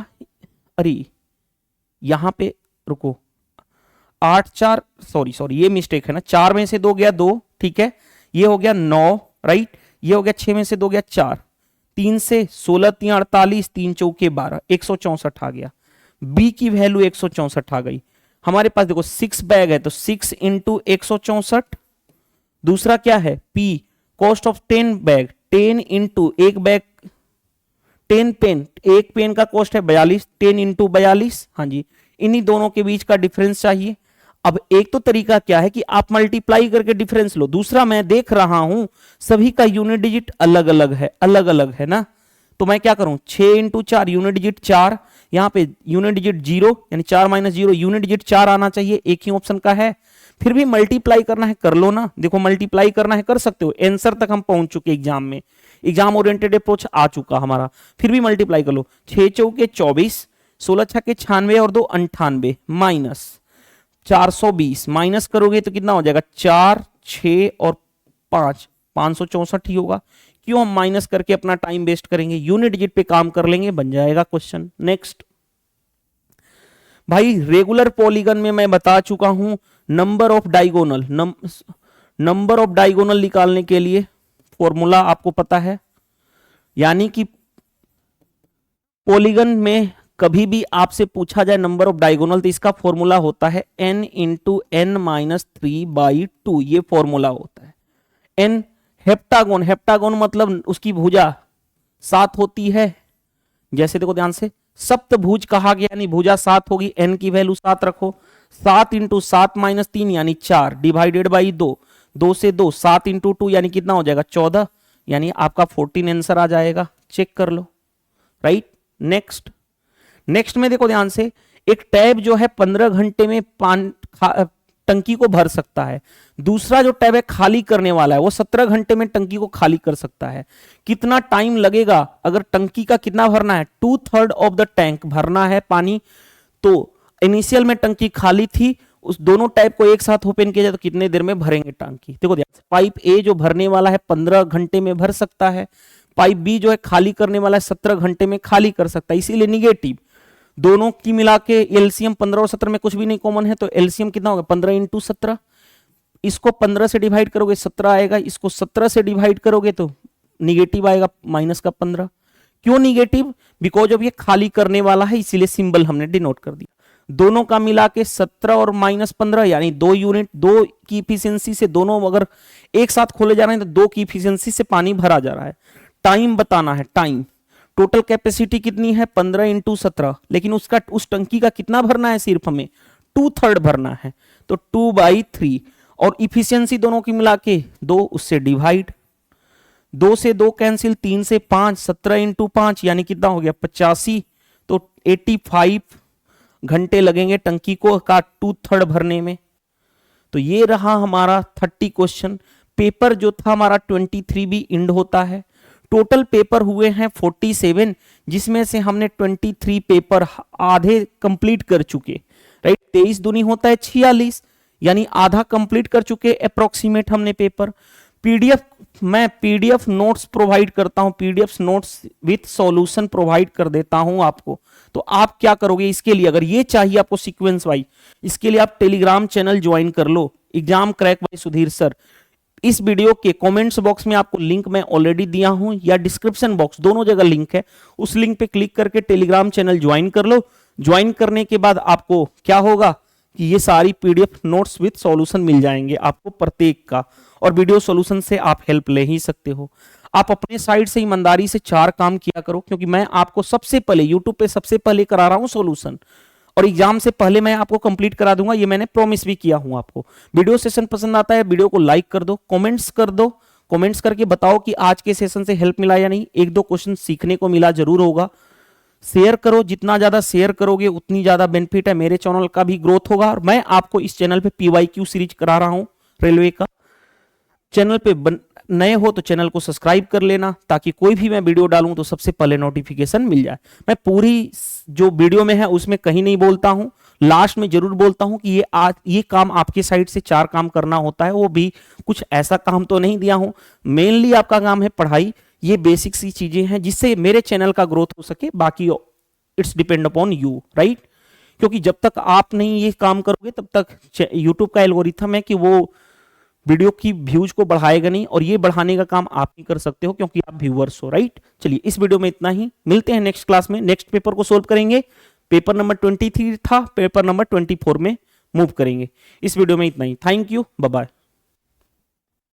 [SPEAKER 1] अरे यहां पे रुको, 8 4, सॉरी ये मिस्टेक है ना, 4 में से 2 गया 2, ठीक है, ये हो गया 9, राइट, ये हो गया 6 में से 2 गया 4, 3 से 16 3 48, 3 चौके 12, 164 आ गया, b की वैल्यू 164 आ गई। हमारे पास देखो 6 बैग है तो 6 इंटू 164, दूसरा क्या है p, cost of 10 bag, 10 into एक बैग 10 पेन, एक पेन का कॉस्ट है 42, 10 इंटू 42, हाँ जी, इन्हीं दोनों के बीच का डिफरेंस चाहिए। अब एक तो तरीका क्या है कि आप मल्टीप्लाई करके डिफरेंस लो, दूसरा मैं देख रहा हूं सभी का यूनिट डिजिट अलग अलग है ना, तो मैं क्या करूं 6 इंटू 4 यूनिट डिजिट 4, यहां पे यूनिट डिजिट 0 यानी 4 माइनस 0, यूनिट डिजिट 4 आना चाहिए, एक ही ऑप्शन का है, फिर भी मल्टीप्लाई करना है कर लो ना, देखो मल्टीप्लाई करना है कर सकते हो, आंसर तक हम पहुंच चुके एग्जाम में, एग्जाम ओरिएंटेड अप्रोच आ चुका हमारा, फिर भी मल्टीप्लाई कर लो, 6 चौके 24, 16 छक्के 96 और 2 98 माइनस 420, माइनस करोगे तो कितना हो जाएगा 4 6 और 5 564 ही होगा, क्यों हम माइनस करके अपना टाइम वेस्ट करेंगे, यूनिट डिजिट पे काम कर लेंगे, बन जाएगा क्वेश्चन। नेक्स्ट भाई, रेगुलर पॉलीगन में मैं बता चुका हूं number of diagonal, number of diagonal निकालने के लिए फॉर्मूला आपको पता है, यानी कि पॉलीगन में कभी भी आपसे पूछा जाए नंबर ऑफ डायगोनल तो इसका फॉर्मूला होता है n इंटू एन माइनस 3/2, ये फॉर्मूला होता है। n हेप्टागोन, हेप्टागोन मतलब उसकी भुजा 7 होती है, जैसे देखो ध्यान से सप्तभुज कहा गया, यानी भुजा 7 होगी, n की वैल्यू 7 रखो, 7 इंटू 7 माइनस 3 यानी 4 डिवाइडेड बाई 2, 2 से 2, 7 इंटू 2 यानी कितना हो जाएगा 14, यानी आपका 14 आंसर आ जाएगा, चेक कर लो, राइट। नेक्स्ट में देखो ध्यान से, एक टैब जो है 15 घंटे में टंकी को भर सकता है, दूसरा जो टैब है खाली करने वाला है वो 17 घंटे में टंकी को खाली कर सकता है, कितना टाइम लगेगा, अगर टंकी का कितना भरना है 2/3 ऑफ द टैंक भरना है पानी, तो इनिशियल में टंकी खाली थी, उस दोनों टैब को एक साथ ओपन किया जाए तो कितने देर में भरेंगे टंकी, देखो पाइप ए जो भरने वाला है 15 घंटे में भर सकता है, पाइप बी जो है खाली करने वाला है 17 घंटे में खाली कर सकता है, इसीलिए निगेटिव, दोनों की मिला के एलसीएम 15 और 17 में कुछ भी नहीं कॉमन है, तो एलसीएम कितना होगा 15 इंटू 17, इसको 15 से डिवाइड करोगे 17 आएगा, इसको 17 से डिवाइड करोगे तो निगेटिव आएगा माइनस का 15, क्यों निगेटिव, बिकॉज ऑफ ये खाली करने वाला है, इसीलिए सिंबल हमने डिनोट कर दिया, दोनों का मिला के 17 और माइनस 15 यानी 2 यूनिट, 2 की इफिशियंसी से दोनों अगर एक साथ खोले जा रहे हैं तो 2 की इफिशियंसी से पानी भरा जा रहा है। टाइम बताना है, टाइम, टोटल कैपेसिटी कितनी है 15 इंटू 17, लेकिन उसका उस टंकी का कितना भरना है, सिर्फ हमें 2/3 भरना है, तो 2/3, और इफिशियंसी दोनों की मिला के 2, उससे डिवाइड, 2 से 2 कैंसिल, 3 से 5, 17 इंटू 5 यानी कितना हो गया 85, तो 85 घंटे लगेंगे टंकी को का 2/3 भरने में। तो ये रहा हमारा 30 क्वेश्चन। पेपर जो था हमारा 23 भी इंड होता है। टोटल पेपर हुए हैं 47, जिसमें से हमने 23 पेपर आधे कंप्लीट कर चुके, राइट। 23 दूनी होता है 46, यानी आधा कंप्लीट कर चुके अप्रोक्सीमेट हमने पेपर। पीडीएफ, मैं पीडीएफ नोट्स प्रोवाइड करता हूं, PDF notes with solution provide कर देता हूं आपको। तो आप क्या करोगे इसके लिए, अगर ये चाहिए आपको सीक्वेंस वाइज, इसके लिए आप टेलीग्राम चैनल ज्वाइन कर लो, exam crack by Sudhir sir. इस वीडियो के कमेंट्स बॉक्स में आपको लिंक मैं ऑलरेडी दिया हूं, या डिस्क्रिप्शन बॉक्स, दोनों जगह लिंक है। उस लिंक पे क्लिक करके टेलीग्राम चैनल ज्वाइन कर लो। ज्वाइन करने के बाद आपको क्या होगा कि ये सारी पीडीएफ नोट्स विद सॉल्यूशन मिल जाएंगे आपको प्रत्येक का, और वीडियो सॉल्यूशन से आप हेल्प ले ही सकते हो। आप अपने साइड से ईमानदारी से 4 काम किया करो, क्योंकि मैं आपको सबसे पहले यूट्यूब पे सबसे पहले करा रहा हूं सॉल्यूशन, और एग्जाम से पहले मैं आपको कंप्लीट करा दूंगा, ये मैंने प्रॉमिस भी किया हूं आपको। वीडियो सेशन पसंद आता है, वीडियो को लाइक कर दो, कमेंट्स कर दो, कमेंट्स करके बताओ कि आज के सेशन से हेल्प मिला या नहीं, 1-2 क्वेश्चन सीखने को मिला जरूर होगा। शेयर करो, जितना ज्यादा शेयर करोगे उतनी ज्यादा बेनिफिट है, मेरे चैनल का भी ग्रोथ होगा। और मैं आपको इस चैनल पे पीवाईक्यू सीरीज करा रहा हूं रेलवे का। चैनल पे नए हो तो चैनल को सब्सक्राइब कर लेना, ताकि कोई भी मैं वीडियो डालूं तो सबसे पहले नोटिफिकेशन मिल जाए। मैं पूरी जो वीडियो में है उसमें कहीं नहीं बोलता हूं, लास्ट में जरूर बोलता हूं कि ये काम आपके साइड से 4 काम करना होता है, वो भी कुछ ऐसा काम तो नहीं दिया हूं। मेनली आपका काम है पढ़ाई, ये बेसिक सी चीजें हैं जिससे मेरे चैनल का ग्रोथ हो सके, बाकी it's depend upon you, right. क्योंकि जब तक आप नहीं ये काम करोगे तब तक यूट्यूब का एल्गोरिथम है कि वो वीडियो की व्यूज को बढ़ाएगा नहीं, और ये बढ़ाने का काम आप ही कर सकते हो क्योंकि आप व्यूअर्स हो, राइट। चलिए इस वीडियो में इतना ही, मिलते हैं नेक्स्ट क्लास में। नेक्स्ट पेपर को सोल्व करेंगे, पेपर नंबर 23 था, पेपर नंबर 24 में मूव करेंगे। इस वीडियो में इतना ही, थैंक यू, बाय बाय।